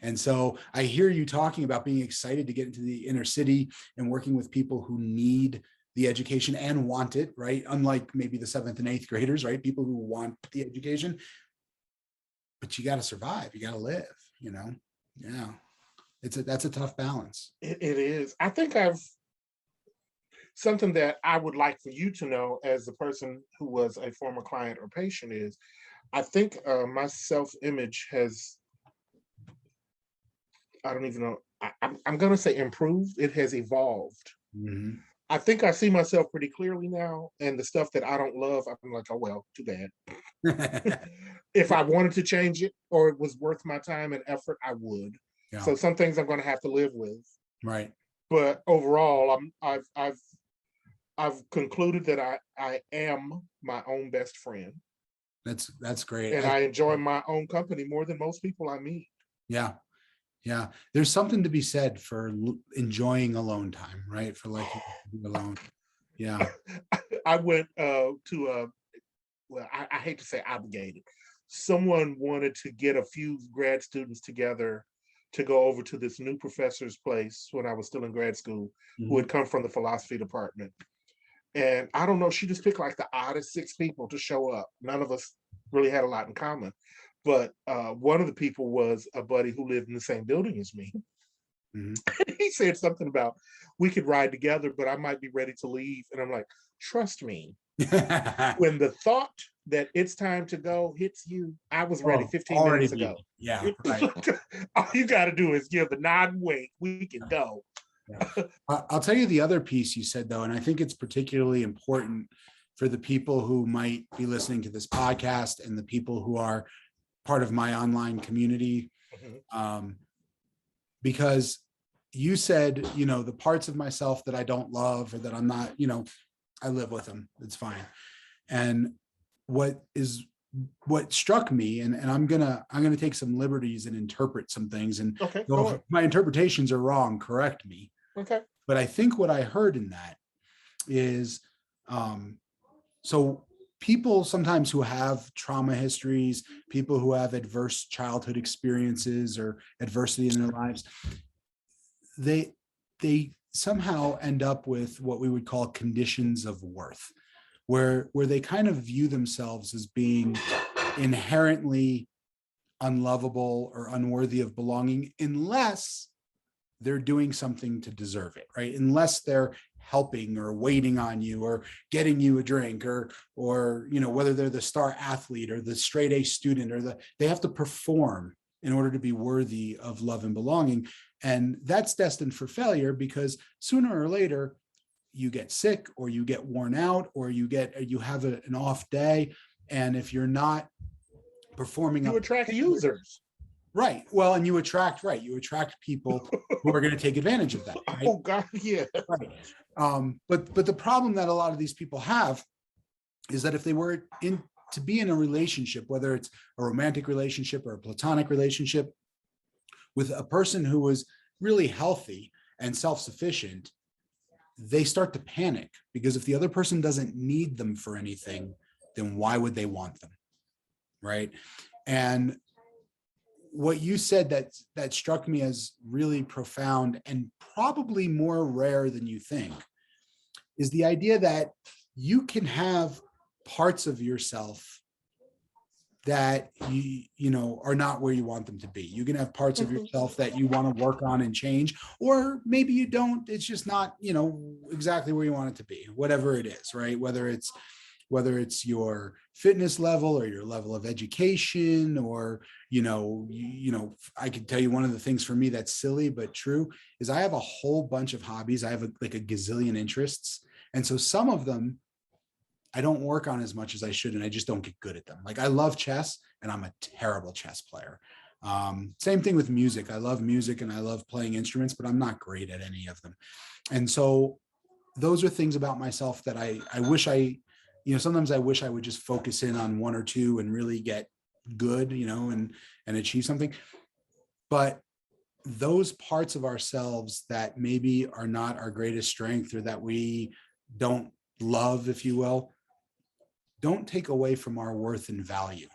And so I hear you talking about being excited to get into the inner city and working with people who need the education and want it, right? Unlike maybe the 7th and 8th graders, right? People who want the education, but you got to survive, you got to live, Yeah. That's a tough balance. It is. I think something that I would like for you to know as the person who was a former client or patient is, I think my self-image has, I don't even know, I'm going to say improved. It has evolved. Mm-hmm. I think I see myself pretty clearly now, and the stuff that I don't love, I'm like, oh, well, too bad. If I wanted to change it or it was worth my time and effort, I would. Yeah. So some things I'm going to have to live with. Right. But overall, I've concluded that I am my own best friend. That's great. And I enjoy my own company more than most people I meet. Yeah. Yeah. There's something to be said for enjoying alone time, right? For liking to be alone. Yeah. I went to well, I hate to say obligated. Someone wanted to get a few grad students together to go over to this new professor's place when I was still in grad school, who had come from the philosophy department. And I don't know, she just picked like the oddest 6 people to show up. None of us really had a lot in common. But one of the people was a buddy who lived in the same building as me. He said something about, we could ride together, but I might be ready to leave. And I'm like, trust me, when the thought that it's time to go hits you, I was ready 15 minutes ago. Yeah. Right. All you got to do is give the nod and wait. We can go. Yeah. I'll tell you the other piece you said, though, and I think it's particularly important for the people who might be listening to this podcast and the people who are part of my online community, because you said, the parts of myself that I don't love or that I'm not, I live with them. It's fine. And what struck me, and I'm gonna take some liberties and interpret some things, and if my interpretations are wrong, correct me. Okay. But I think what I heard in that is, so people sometimes who have trauma histories, people who have adverse childhood experiences or adversity in their lives, they somehow end up with what we would call conditions of worth, where they kind of view themselves as being inherently unlovable or unworthy of belonging, unless they're doing something to deserve it, right? Unless they're helping or waiting on you or getting you a drink or whether they're the star athlete or the straight A student, or they have to perform in order to be worthy of love and belonging. And that's destined for failure, because sooner or later you get sick or you get worn out or you have an off day. And if you're not performing, you attract users. Right. Well, and you attract people who are going to take advantage of that. Right? Oh God, yeah. Right. But the problem that a lot of these people have is that if they were to be in a relationship, whether it's a romantic relationship or a platonic relationship, with a person who is really healthy and self-sufficient, they start to panic, because if the other person doesn't need them for anything, then why would they want them? Right. And what you said that struck me as really profound and probably more rare than you think is the idea that you can have parts of yourself that you know are not where you want them to be. You can have parts of Mhm. yourself that you want to work on and change, or maybe you don't. It's just not, you know, exactly where you want it to be, whatever it is, right? Whether it's your fitness level or your level of education, or I can tell you one of the things for me that's silly but true is I have a whole bunch of hobbies. I have like a gazillion interests, and so some of them I don't work on as much as I should, and I just don't get good at them. Like I love chess, and I'm a terrible chess player. Same thing with music. I love music and I love playing instruments, but I'm not great at any of them. And so those are things about myself that I wish sometimes I wish I would just focus in on one or two and really get good, and achieve something. But those parts of ourselves that maybe are not our greatest strength, or that we don't love, if you will, don't take away from our worth and value,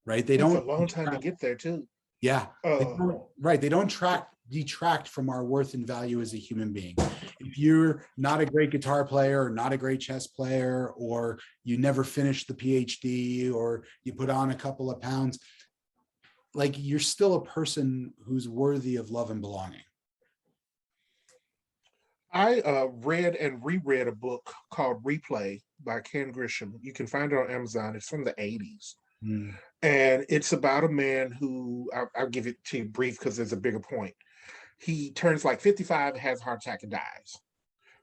right? They Takes a don't, long time to get there too. yeah, Uh, they don't detract from our worth and value as a human being. If you're not a great guitar player, or not a great chess player, or you never finished the PhD, or you put on a couple of pounds, like you're still a person who's worthy of love and belonging. I read and reread a book called Replay by Ken Grisham. You can find it on Amazon. It's from the 80s. Mm, And it's about a man who, I'll give it to you brief because there's a bigger point. He turns like 55, has a heart attack, and dies.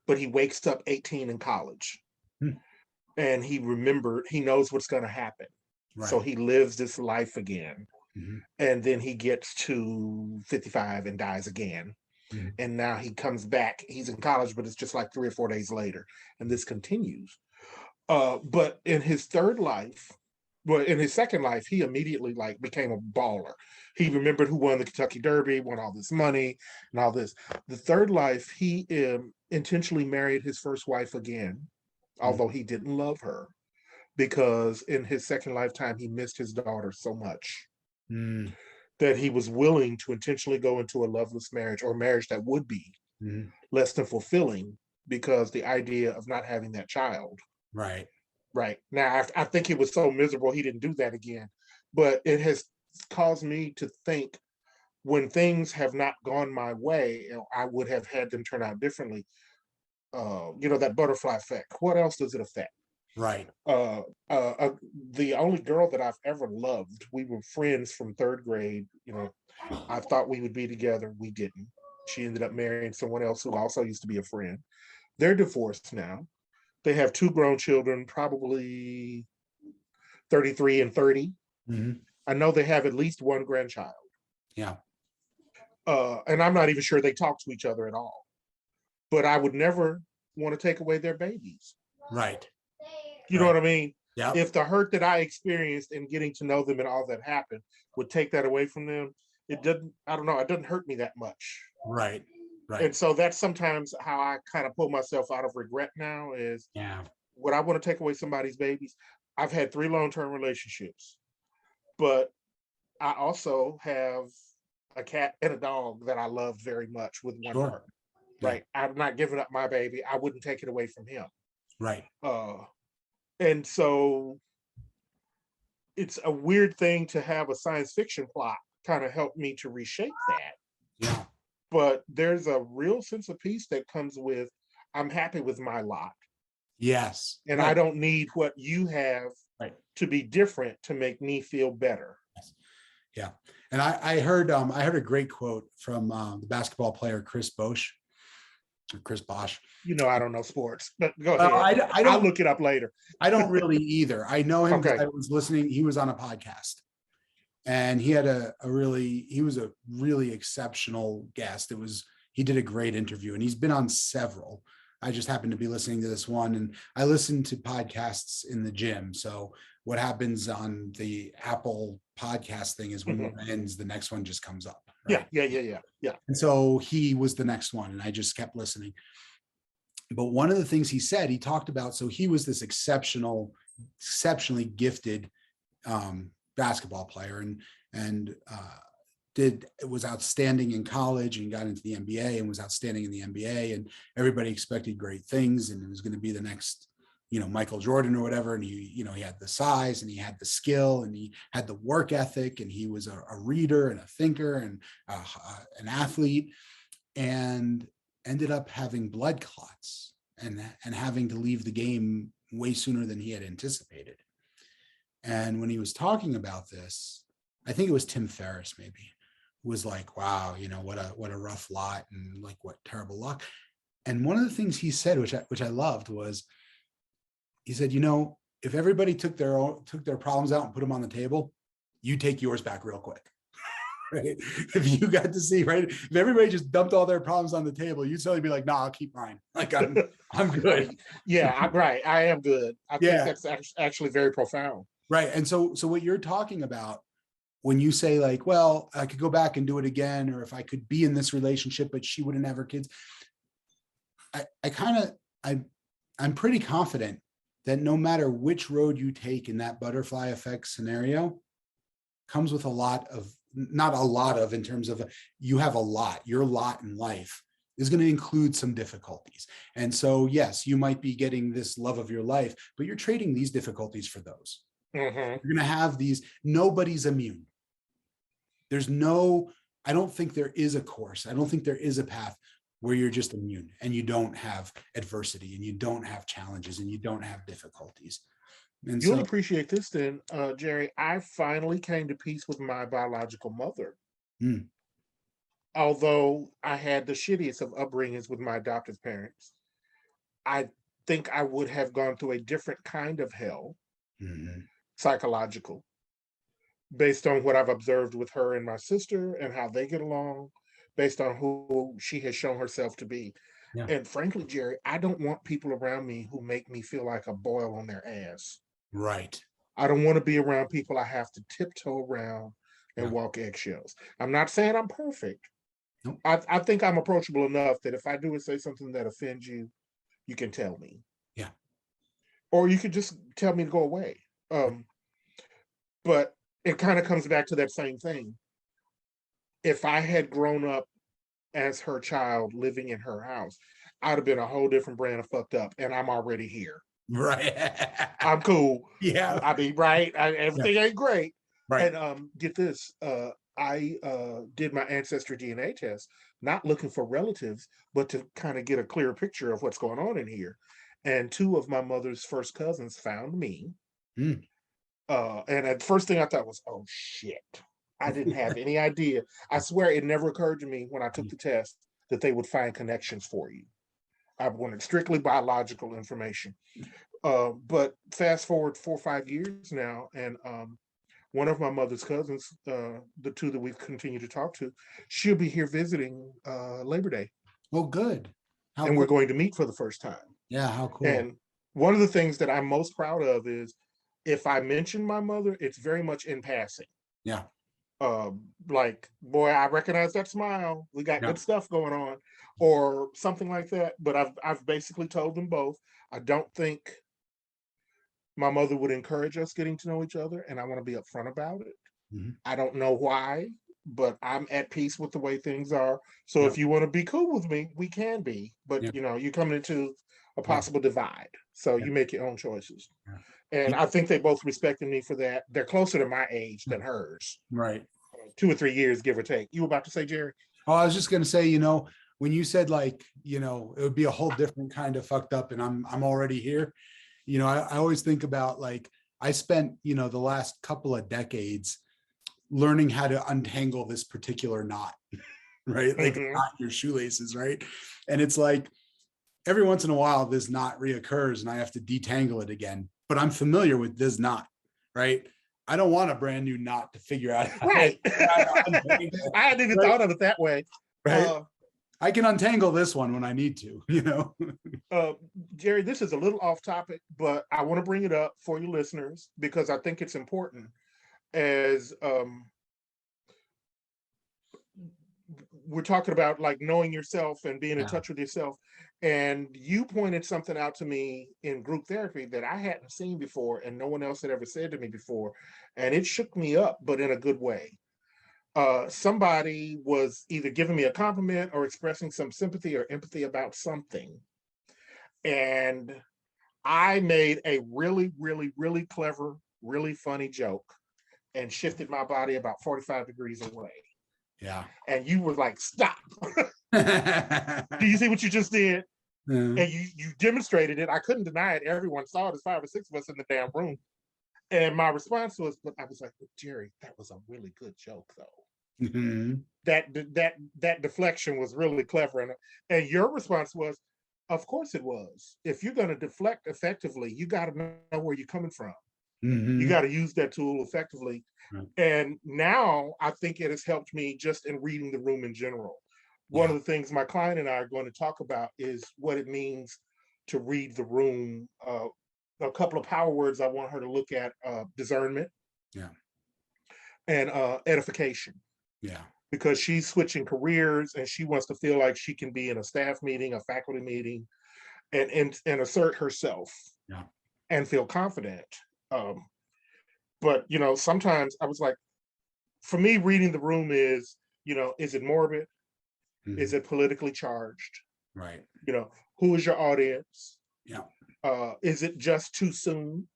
But he wakes up 18 in college. mm, And he knows what's going to happen. So right. he lives this life again. Mhm, And then he gets to 55 and dies again. mhm, And now he comes back. He's in college, but it's just like 3 or 4 days later. And this continues. But in his third life, well, in his second life, he immediately like became a baller. He remembered who won the Kentucky Derby, won all this money and all this. The third life, he intentionally married his first wife again, mm, although he didn't love her, because in his second lifetime, he missed his daughter so much mm, that he was willing to intentionally go into a loveless marriage, or marriage that would be mm, less than fulfilling, because the idea of not having that child. right. Right. Now, I think it was so miserable he didn't do that again. But it has caused me to think, when things have not gone my way, I would have had them turn out differently. That butterfly effect. What else does it affect? Right. Uh, uh, uh, the only girl that I've ever loved, we were friends from third grade. I thought we would be together. We didn't. She ended up marrying someone else who also used to be a friend. They're divorced now. They have two grown children, probably 33 and 30. Mhm, I know they have at least one grandchild. yeah. And I'm not even sure they talk to each other at all. But I would never want to take away their babies. Right. You know Right. what I mean? Yep. If the hurt that I experienced in getting to know them and all that happened would take that away from them, it doesn't, I don't know, it doesn't hurt me that much. Right. Right. And so that's sometimes how I kind of pull myself out of regret now is, Yeah. would I want to take away somebody's babies? I've had 3 long-term relationships, but I also have a cat and a dog that I love very much with one Sure. heart. Yeah. Right. I'm not giving up my baby. I wouldn't take it away from him. Right. Uh, and so it's a weird thing to have a science fiction plot kind of help me to reshape that. Yeah. But there's a real sense of peace that comes with, I'm happy with my lot. Yes. And I Right. don't need what you have Right. to be different to make me feel better. Yes. Yeah. And I heard a great quote from the basketball player Chris Bosh. I don't know sports, but go Well, ahead. I I'll don't look it up later. I don't really either. I know him because Okay. I was listening. He was on a podcast, and he was a really exceptional guest. He did a great interview, and he's been on several. I just happened to be listening to this one, and I listen to podcasts in the gym. So what happens on the Apple podcast thing is when Mhm. one ends, the next one just comes up, Yeah, right? yeah. And so he was the next one, and I just kept listening. But one of the things he said, he talked about, so he was this exceptionally gifted basketball player, and was outstanding in college, and got into the NBA and was outstanding in the NBA, and everybody expected great things, and it was going to be the next, Michael Jordan or whatever. And he had the size and he had the skill and he had the work ethic and he was a reader and a thinker and an athlete, and ended up having blood clots and having to leave the game way sooner than he had anticipated. And when he was talking about this, I think it was Tim Ferriss maybe, was like, wow, what a rough lot and like what terrible luck. And one of the things he said, which I loved, was he said, if everybody took their problems out and put them on the table, you take yours back real quick. Right? If you got to see, right? If everybody just dumped all their problems on the table, you'd suddenly be like, "Nah, I'll keep mine. Like I'm good." Yeah, right. I am good. I think that's actually very profound. Right. And so what you're talking about when you say like, well, I could go back and do it again, or if I could be in this relationship, but she wouldn't have her kids. I'm pretty confident that no matter which road you take in that butterfly effect scenario, comes with not a lot of, in terms of you have a lot, your lot in life is going to include some difficulties. And so, yes, you might be getting this love of your life, but you're trading these difficulties for those. Mm-hmm. You're going to have these, nobody's immune. I don't think there is a course. I don't think there is a path where you're just immune and you don't have adversity and you don't have challenges and you don't have difficulties. And you'll appreciate this then, Jerry. I finally came to peace with my biological mother. Although I had the shittiest of upbringings with my adoptive parents, I think I would have gone through a different kind of hell, psychological, based on what I've observed with her and my sister and how they get along, based on who she has shown herself to be. Yeah. And frankly, Jerry, I don't want people around me who make me feel like a boil on their ass. Right. I don't want to be around people I have to tiptoe around and walk eggshells. I'm not saying I'm perfect. Nope. I think I'm approachable enough that if I do or say something that offends you, you can tell me. Yeah. Or you could just tell me to go away. But it kind of comes back to that same thing. If I had grown up as her child living in her house, I'd have been a whole different brand of fucked up, and I'm already here. Right. I'm cool. Yeah. I mean, right. Everything ain't great. Right. And get this. I did my ancestry DNA test, not looking for relatives, but to kind of get a clearer picture of what's going on in here. And 2 of my mother's first cousins found me. And the first thing I thought was, oh shit. I didn't have any idea. I swear it never occurred to me when I took the test that they would find connections for you. I wanted strictly biological information. But fast forward 4 or 5 years now, and one of my mother's cousins, the 2 that we've continued to talk to, she'll be here visiting Labor Day. Well, good. And we're going to meet for the first time. Yeah, how cool. And one of the things that I'm most proud of is if I mention my mother, it's very much in passing. Yeah. Like, boy, I recognize that smile. We got good stuff going on, or something like that. But I've basically told them both, I don't think my mother would encourage us getting to know each other, and I want to be upfront about it. I don't know why, but I'm at peace with the way things are. So if you want to be cool with me, we can be. But you're coming into a possible divide. So you make your own choices. And I think they both respected me for that. They're closer to my age than hers. Right. 2 or 3 years, give or take. You were about to say, Jerry? Oh, I was just going to say, when you said like, it would be a whole different kind of fucked up and I'm already here. I always think about like, I spent, the last couple of decades learning how to untangle this particular knot, right? Like knot your shoelaces, right? And it's like, every once in a while, this knot reoccurs and I have to detangle it again, but I'm familiar with this knot, right? I don't want a brand new knot to figure out. Right. I hadn't even thought of it that way. Right. I can untangle this one when I need to, Jerry, this is a little off topic, but I want to bring it up for your listeners because I think it's important as we're talking about like knowing yourself and being in touch with yourself. And you pointed something out to me in group therapy that I hadn't seen before and no one else had ever said to me before. And it shook me up, but in a good way. Somebody was either giving me a compliment or expressing some sympathy or empathy about something. And I made a really, really, really clever, really funny joke and shifted my body about 45 degrees away. Yeah. And you were like, stop. Do you see what you just did? And you demonstrated it. I couldn't deny it. Everyone saw it. There's 5 or 6 of us in the damn room. And my response was, but I was like, Jerry, that was a really good joke, though. Mm-hmm. That deflection was really clever. And your response was, of course it was. If you're going to deflect effectively, you got to know where you're coming from. Mm-hmm. You got to use that tool effectively. Right. And now I think it has helped me just in reading the room in general. One of the things my client and I are going to talk about is what it means to read the room. A couple of power words I want her to look at: discernment, and edification. Yeah, because she's switching careers and she wants to feel like she can be in a staff meeting, a faculty meeting, and assert herself. Yeah, and feel confident. But sometimes I was like, for me, reading the room is, is it morbid? Mm-hmm. Is it politically charged? Right. Who is your audience? Yeah. Is it just too soon?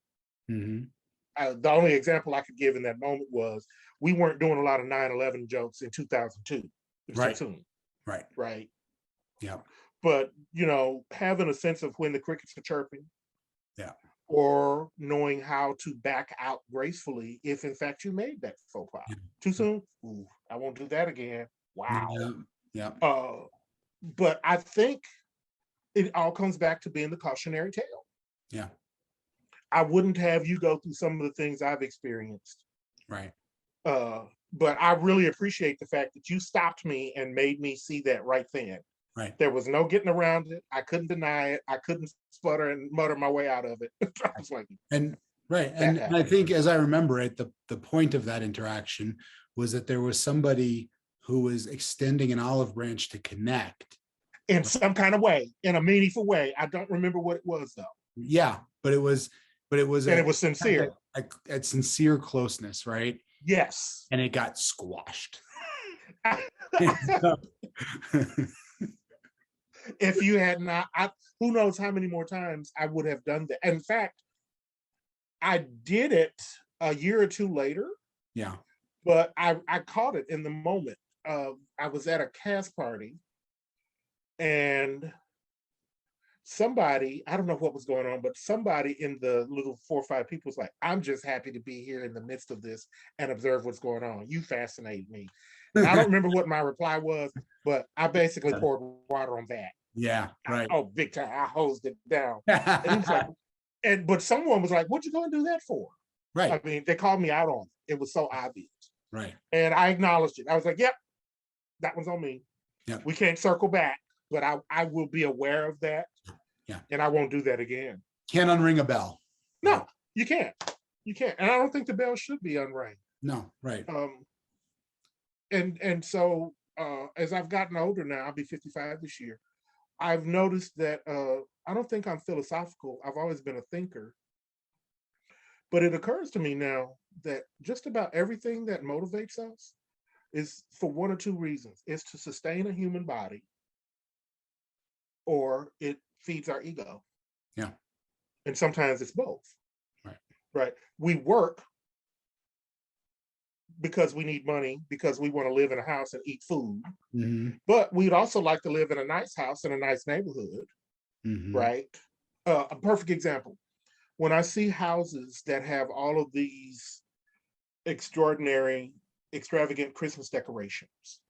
Mm-hmm. The only example I could give in that moment was we weren't doing a lot of 9/11 jokes in 2002. It was right. Too soon. Right. Right. Yeah. But, having a sense of when the crickets are chirping. Yeah. Or knowing how to back out gracefully if, in fact, you made that faux pas. Yeah. Too soon? Ooh, I won't do that again. Wow. Yeah. But I think it all comes back to being the cautionary tale. Yeah. I wouldn't have you go through some of the things I've experienced. Right. But I really appreciate the fact that you stopped me and made me see that right then. Right. There was no getting around it. I couldn't deny it. I couldn't sputter and mutter my way out of it. I was like, and I think, as I remember it, the point of that interaction was that there was somebody who was extending an olive branch to connect in some kind of way, in a meaningful way. I don't remember what it was though. Yeah, but it was it was sincere. A sincere closeness, right? Yes. And it got squashed. If you had not, who knows how many more times I would have done that. In fact, I did it a year or two later. Yeah. But I caught it in the moment. I was at a cast party and somebody, I don't know what was going on, but somebody in the little 4 or 5 people was like, I'm just happy to be here in the midst of this and observe what's going on. You fascinate me. And I don't remember what my reply was, but I basically poured water on that. Yeah, right. Big time. I hosed it down. And he was like, but someone was like, what you going to do that for? Right. I mean, they called me out on it. It was so obvious. Right. And I acknowledged it. I was like, yep, that was on me. Yep. We can't circle back, but I will be aware of that. Yeah. And I won't do that again. Can't unring a bell. No, you can't. You can't. And I don't think the bell should be unrung. No, right. And so as I've gotten older now, I'll be 55 this year, I've noticed that I don't think I'm philosophical. I've always been a thinker. But it occurs to me now that just about everything that motivates us is for one or two reasons. It's to sustain a human body, or it feeds our ego. Yeah. And sometimes it's both. Right. Right. We work because we need money, because we want to live in a house and eat food. Mm-hmm. But we'd also like to live in a nice house in a nice neighborhood. Mm-hmm. Right. A perfect example. When I see houses that have all of these extraordinary, extravagant Christmas decorations,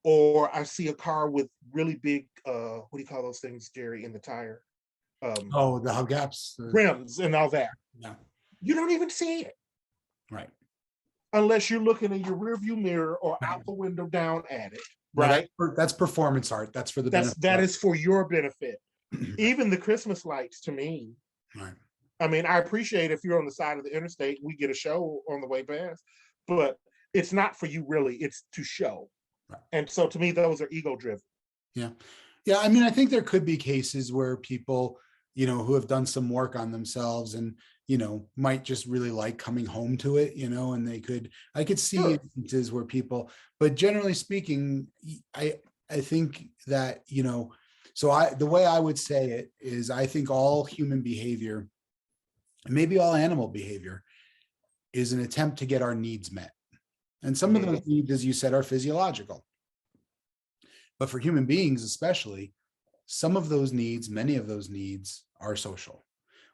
or I see a car with really big, what do you call those things, Jerry, in the tire? The hubcaps. Rims and all that. Yeah. You don't even see it. Right. Unless you're looking in your rearview mirror or out the window down at it. Right. That's performance art. That's for the benefit. That is for your benefit. Even the Christmas lights, to me. Right. I mean, I appreciate if you're on the side of the interstate, we get a show on the way past, but it's not for you really, it's to show. Right. And so to me, those are ego driven. Yeah. Yeah. I mean, I think there could be cases where people, who have done some work on themselves and, might just really like coming home to it, and I could see sure. Instances where people, but generally speaking, I think that, So the way I would say it is, I think all human behavior, and maybe all animal behavior, is an attempt to get our needs met. And some of those needs, as you said, are physiological. But for human beings, especially, some of those needs, many of those needs, are social.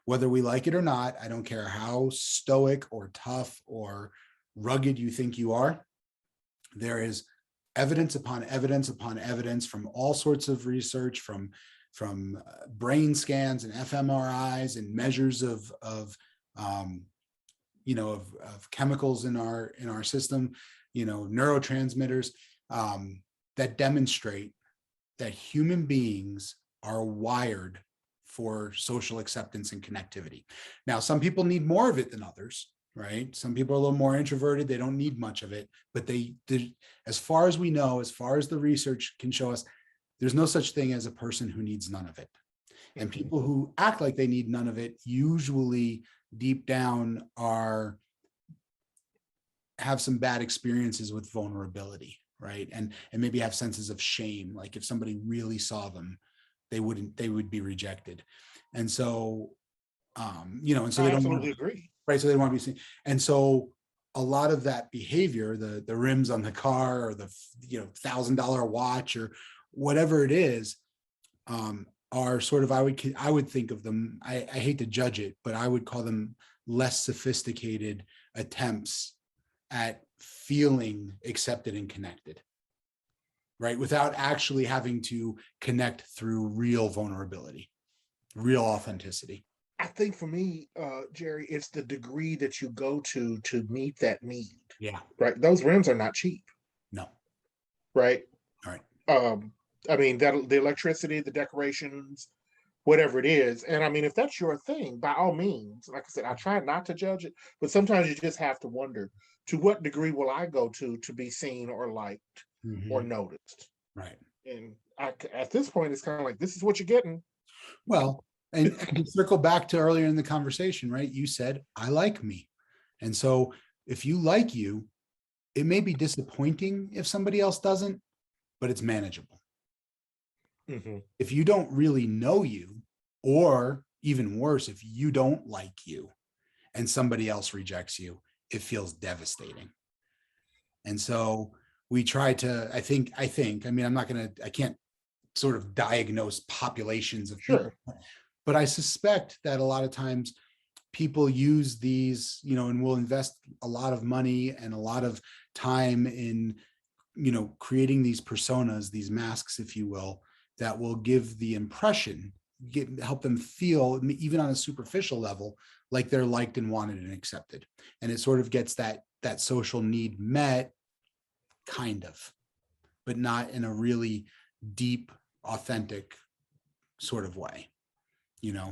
Whether we like it or not, I don't care how stoic or tough or rugged you think you are, there is evidence upon evidence upon evidence from all sorts of research, from brain scans and fMRIs and measures of chemicals in our system, neurotransmitters, that demonstrate that human beings are wired for social acceptance and connectivity. Now, some people need more of it than others, right? Some people are a little more introverted. They don't need much of it, but they, as far as we know, as far as the research can show us, there's no such thing as a person who needs none of it. And people who act like they need none of it usually deep down have some bad experiences with vulnerability, right? And maybe have senses of shame. Like if somebody really saw them, they would be rejected. And so, and so I they don't absolutely agree. right? So they want to be seen. And so a lot of that behavior, the rims on the car, or the $1,000 watch, or whatever it is, are sort of, I would think of them, I hate to judge it, but I would call them less sophisticated attempts at feeling accepted and connected, right? Without actually having to connect through real vulnerability, real authenticity. I think for me, Jerry, it's the degree that you go to meet that need. Yeah. Right. Those rims are not cheap. No. Right. All right. I mean, the electricity, the decorations, whatever it is. And I mean, if that's your thing, by all means, like I said, I try not to judge it, but sometimes you just have to wonder, to what degree will I go to be seen or liked or noticed? Right. And at this point, it's kind of like, this is what you're getting. Well, and to circle back to earlier in the conversation, right? You said, I like me. And so if you like you, it may be disappointing if somebody else doesn't, but it's manageable. If you don't really know you, or even worse, if you don't like you and somebody else rejects you, it feels devastating. And so we try to, I think, I mean, I can't sort of diagnose populations of people, but I suspect that a lot of times people use these, and will invest a lot of money and a lot of time in, creating these personas, these masks, if you will, that will give the impression, help them feel, even on a superficial level, like they're liked and wanted and accepted. And it sort of gets that social need met, kind of, but not in a really deep, authentic sort of way. The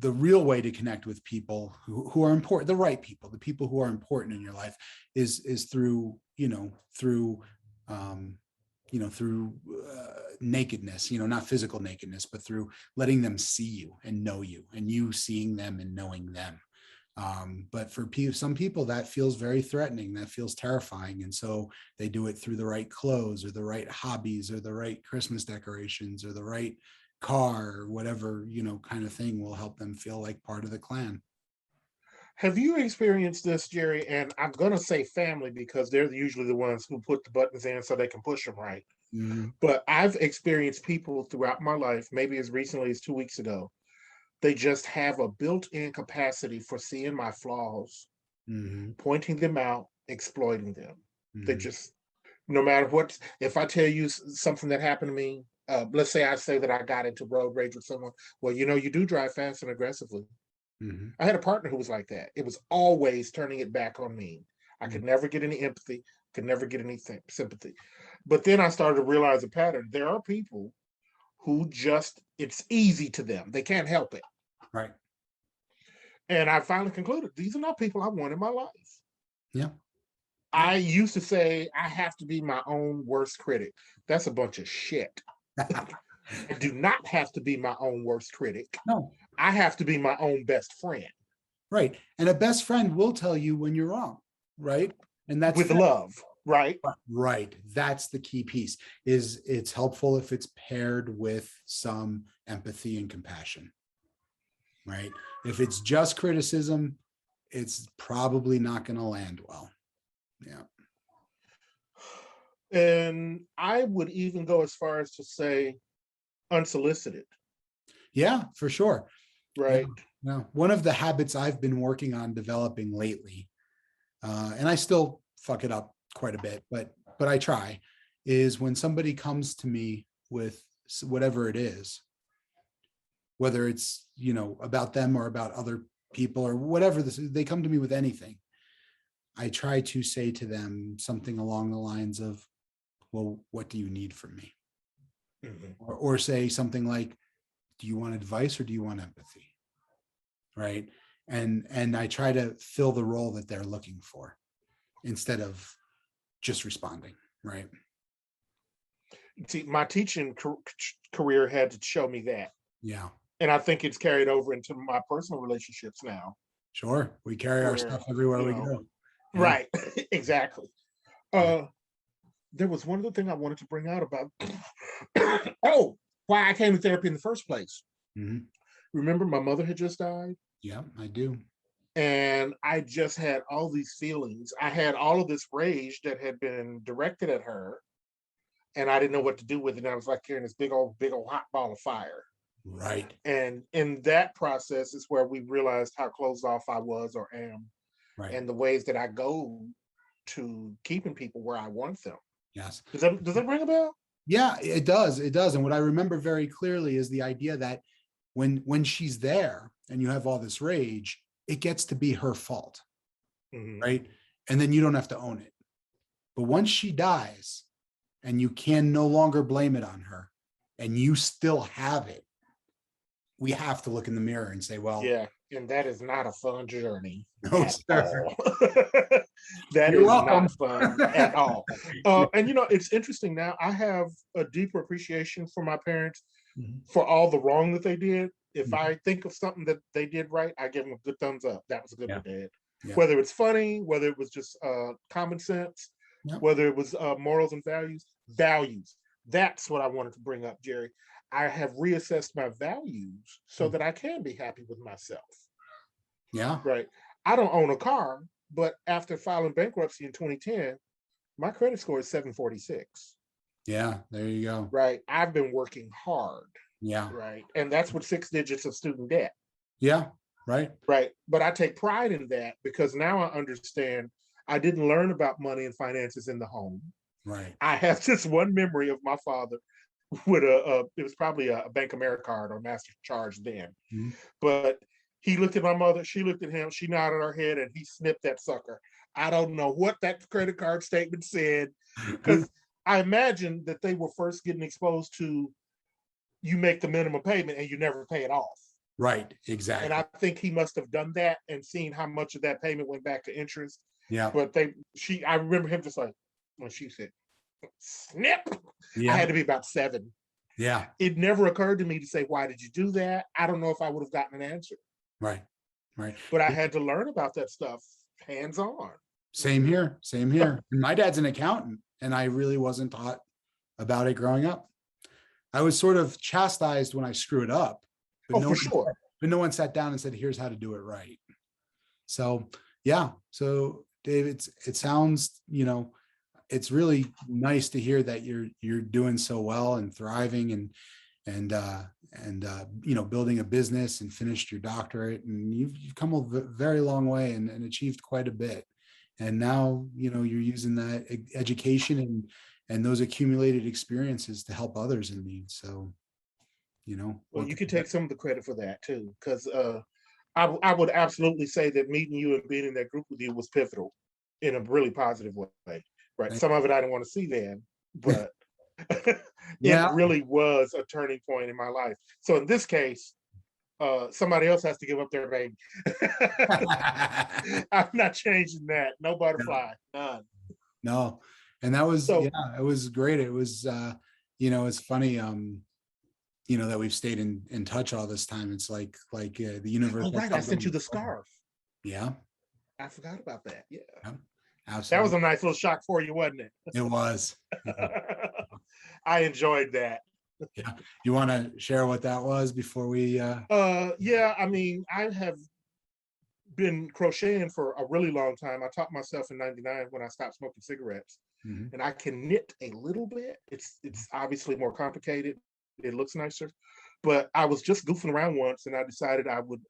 real way to connect with people who are important, the right people, the people who are important in your life, is through nakedness, not physical nakedness, but through letting them see you and know you, and you seeing them and knowing them. But for some people, that feels very threatening, that feels terrifying. And so they do it through the right clothes, or the right hobbies, or the right Christmas decorations, or the right car, or whatever, kind of thing will help them feel like part of the clan. Have you experienced this, Jerry? And I'm going to say family, because they're usually the ones who put the buttons in so they can push them right. But I've experienced people throughout my life, maybe as recently as 2 weeks ago, they just have a built-in capacity for seeing my flaws, pointing them out, exploiting them. They just, no matter what, if I tell you something that happened to me, let's say I say that I got into road rage with someone. Well, you do drive fast and aggressively. I had a partner who was like that. It was always turning it back on me. I could never get any empathy, could never get any sympathy. But then I started to realize a pattern. There are people who it's easy to them. They can't help it. Right. And I finally concluded, these are not people I want in my life. Yeah. I used to say, I have to be my own worst critic. That's a bunch of shit. I do not have to be my own worst critic. No. I have to be my own best friend. Right. And a best friend will tell you when you're wrong. Right. And that's with love. Right. Right. That's the key piece. Is it's helpful if it's paired with some empathy and compassion. Right. If it's just criticism, it's probably not going to land well. Yeah. And I would even go as far as to say unsolicited. Yeah, for sure. Yeah. Right. Now, one of the habits I've been working on developing lately, and I still fuck it up quite a bit, but I try, is when somebody comes to me with whatever it is, whether it's, about them or about other people or whatever this is, they come to me with anything. I try to say to them something along the lines of, well, what do you need from me? Mhm. Or say something like, do you want advice or do you want empathy? Right. And I try to fill the role that they're looking for instead of just responding. Right. See, my teaching career had to show me that. Yeah. And I think it's carried over into my personal relationships now, Sure. We carry our where, stuff everywhere you we know, go. Yeah. right. Exactly. Yeah. There was one other thing I wanted to bring out about oh, why I came to therapy in the first place. Mhm. Remember, my mother had just died, Yeah, I do. and I just had all these feelings. I had all of this rage that had been directed at her, and I didn't know what to do with it. And I was like carrying this big old hot ball of fire. Right. And in that process is where we realized how closed off I was or am, Right. and the ways that I go to keeping people where I want them. Yes. Does that ring a bell? Yeah, it does. It does. And what I remember very clearly is the idea that when she's there and you have all this rage, it gets to be her fault. Mhm. Right. And then you don't have to own it. But once she dies and you can no longer blame it on her and you still have it, we have to look in the mirror and say, well, Yeah, and that is not a fun journey no, at sir. all. That You're is welcome. not fun at all. And it's interesting now. I have a deeper appreciation for my parents Mhm. for all the wrong that they did. If Mhm. I think of something that they did right, I give them a good thumbs up. That was a good Yeah. one, Dad. Yeah. Whether it's funny, whether it was just common sense, Yeah. whether it was morals and values. Values. That's what I wanted to bring up, Jerry. I have reassessed my values so that I can be happy with myself. Yeah. Right. I don't own a car, but after filing bankruptcy in 2010, my credit score is 746. Yeah. There you go. Right. I've been working hard. Yeah. Right. And that's with 6 digits of student debt. Yeah. Right. Right. But I take pride in that because now I understand I didn't learn about money and finances in the home. Right. I have this one memory of my father with it was probably a Bank America card or Master Charge then. Mhm. But he looked at my mother, she looked at him, she nodded her head, and he snipped that sucker. I don't know what that credit card statement said, because I imagine that they were first getting exposed to you make the minimum payment and you never pay it off. Right. And Exactly. I think he must have done that and seen how much of that payment went back to interest. Yeah. But I remember him just like, when she said, snip, I Yeah. had to be about 7. Yeah. It never occurred to me to say, why did you do that? I don't know if I would have gotten an answer, Right. Right. but I had to learn about that stuff hands on. Same here. Same here. And my dad's an accountant, and I really wasn't taught about it growing up. I was sort of chastised when I screwed up, but Oh, for sure. no one sat down and said, here's how to do it right. So yeah. So Dave, it sounds, it's really nice to hear that you're doing so well and thriving and building a business and finished your doctorate, and you've come a very long way and achieved quite a bit. And now, you're using that education and those accumulated experiences to help others in need. So, Well, you could take some of the credit for that too, because I would absolutely say that meeting you and being in that group with you was pivotal in a really positive way. Right. Some of it I didn't want to see then, but Yeah. it really was a turning point in my life. So in this case, somebody else has to give up their baby. I'm not changing that. No butterfly, none. No. And that was, So, it was great. It was, it's funny, that we've stayed in touch all this time. It's like the universe. oh right, I sent you the scarf. Yeah. I forgot about that. Yeah. Yeah. That was Absolutely. a nice little shock for you, wasn't it? It was. I enjoyed that. Yeah. You want to share what that was before we Yeah, I mean, I have been crocheting for a really long time. I taught myself in '99 when I stopped smoking cigarettes, Mhm. and I can knit a little bit. It's obviously more complicated. It looks nicer, but I was just goofing around once, and I decided I would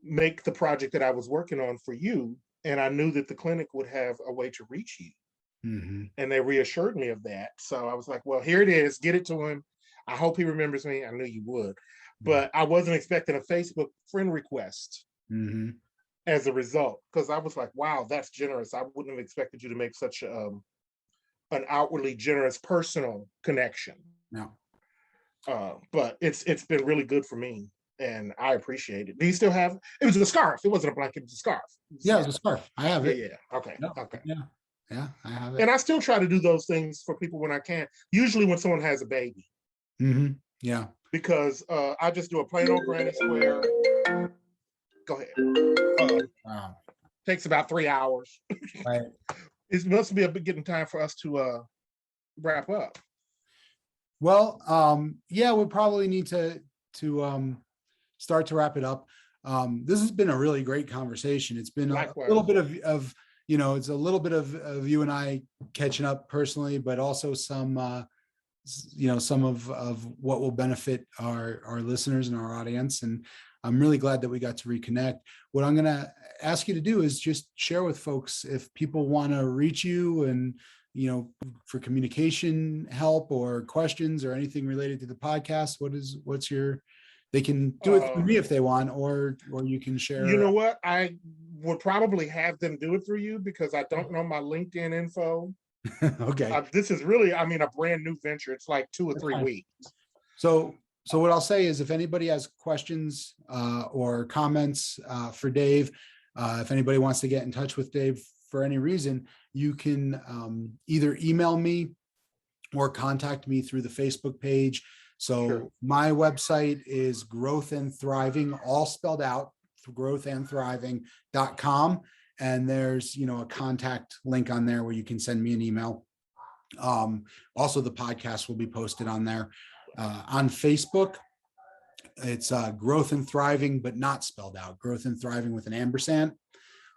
make the project that I was working on for you. And I knew that the clinic would have a way to reach you, Mhm. and they reassured me of that. So I was like, well, here it is. Get it to him. I hope he remembers me. I knew you would, but I wasn't expecting a Facebook friend request Mhm. as a result, because I was like, wow, that's generous. I wouldn't have expected you to make such an outwardly generous personal connection. No. But it's been really good for me, and I appreciate it. Do you still have it? Was a scarf. It wasn't a blanket, it was a scarf. Yeah, it's a scarf. I have Yeah, it. yeah. Okay, No. okay. Yeah. Yeah, I have it. And I still try to do those things for people when I can, usually when someone has a baby, Yeah. because I just do a plain old granny square. Go ahead. Wow. Takes about 3 hours. Right. It must be a bit getting time for us to wrap up. Well, yeah, we probably need to start to wrap it up. This has been a really great conversation. It's been a little Likewise. bit of it's a little bit of you and I catching up personally, but also some some of what will benefit our listeners and our audience. And I'm really glad that we got to reconnect. What I'm going to ask you to do is just share with folks, if people want to reach you and for communication help or questions or anything related to the podcast, what's your, they can do it through me if they want, or you can You share. know what? I would probably have them do it through you, because I don't know my LinkedIn info. Okay. This is really, I mean, a brand new venture. It's like 2 or That's 3 fine. weeks. So what I'll say is, if anybody has questions or comments for Dave, if anybody wants to get in touch with Dave for any reason, you can either email me or contact me through the Facebook page. So Sure. my website is Growth and Thriving, all spelled out, growthandthriving.com. And there's, a contact link on there where you can send me an email. Also, the podcast will be posted on there. On Facebook, it's Growth and Thriving, but not spelled out. Growth and Thriving with an ampersand.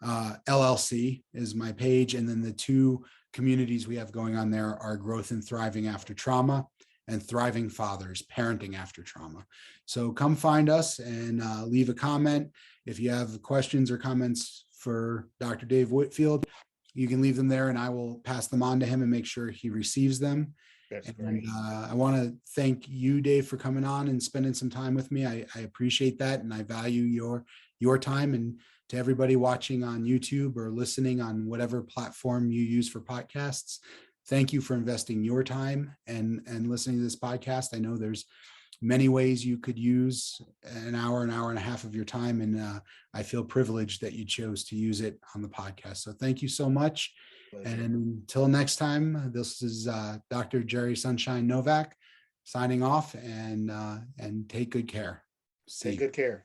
LLC is my page. And then the two communities we have going on there are Growth and Thriving After Trauma and Thriving Fathers, Parenting After Trauma. So come find us and leave a comment. If you have questions or comments for Dr. Dave Whitfield, you can leave them there and I will pass them on to him and make sure he receives them. That's And great. I want to thank you, Dave, for coming on and spending some time with me. I appreciate that, and I value your time. And to everybody watching on YouTube or listening on whatever platform you use for podcasts, thank you for investing your time and listening to this podcast. I know there's many ways you could use an hour and a half of your time, and I feel privileged that you chose to use it on the podcast. So thank you so much. Pleasure. And until next time, this is Dr. Jerry Sunshine Novak signing off, and take good care. Take good care.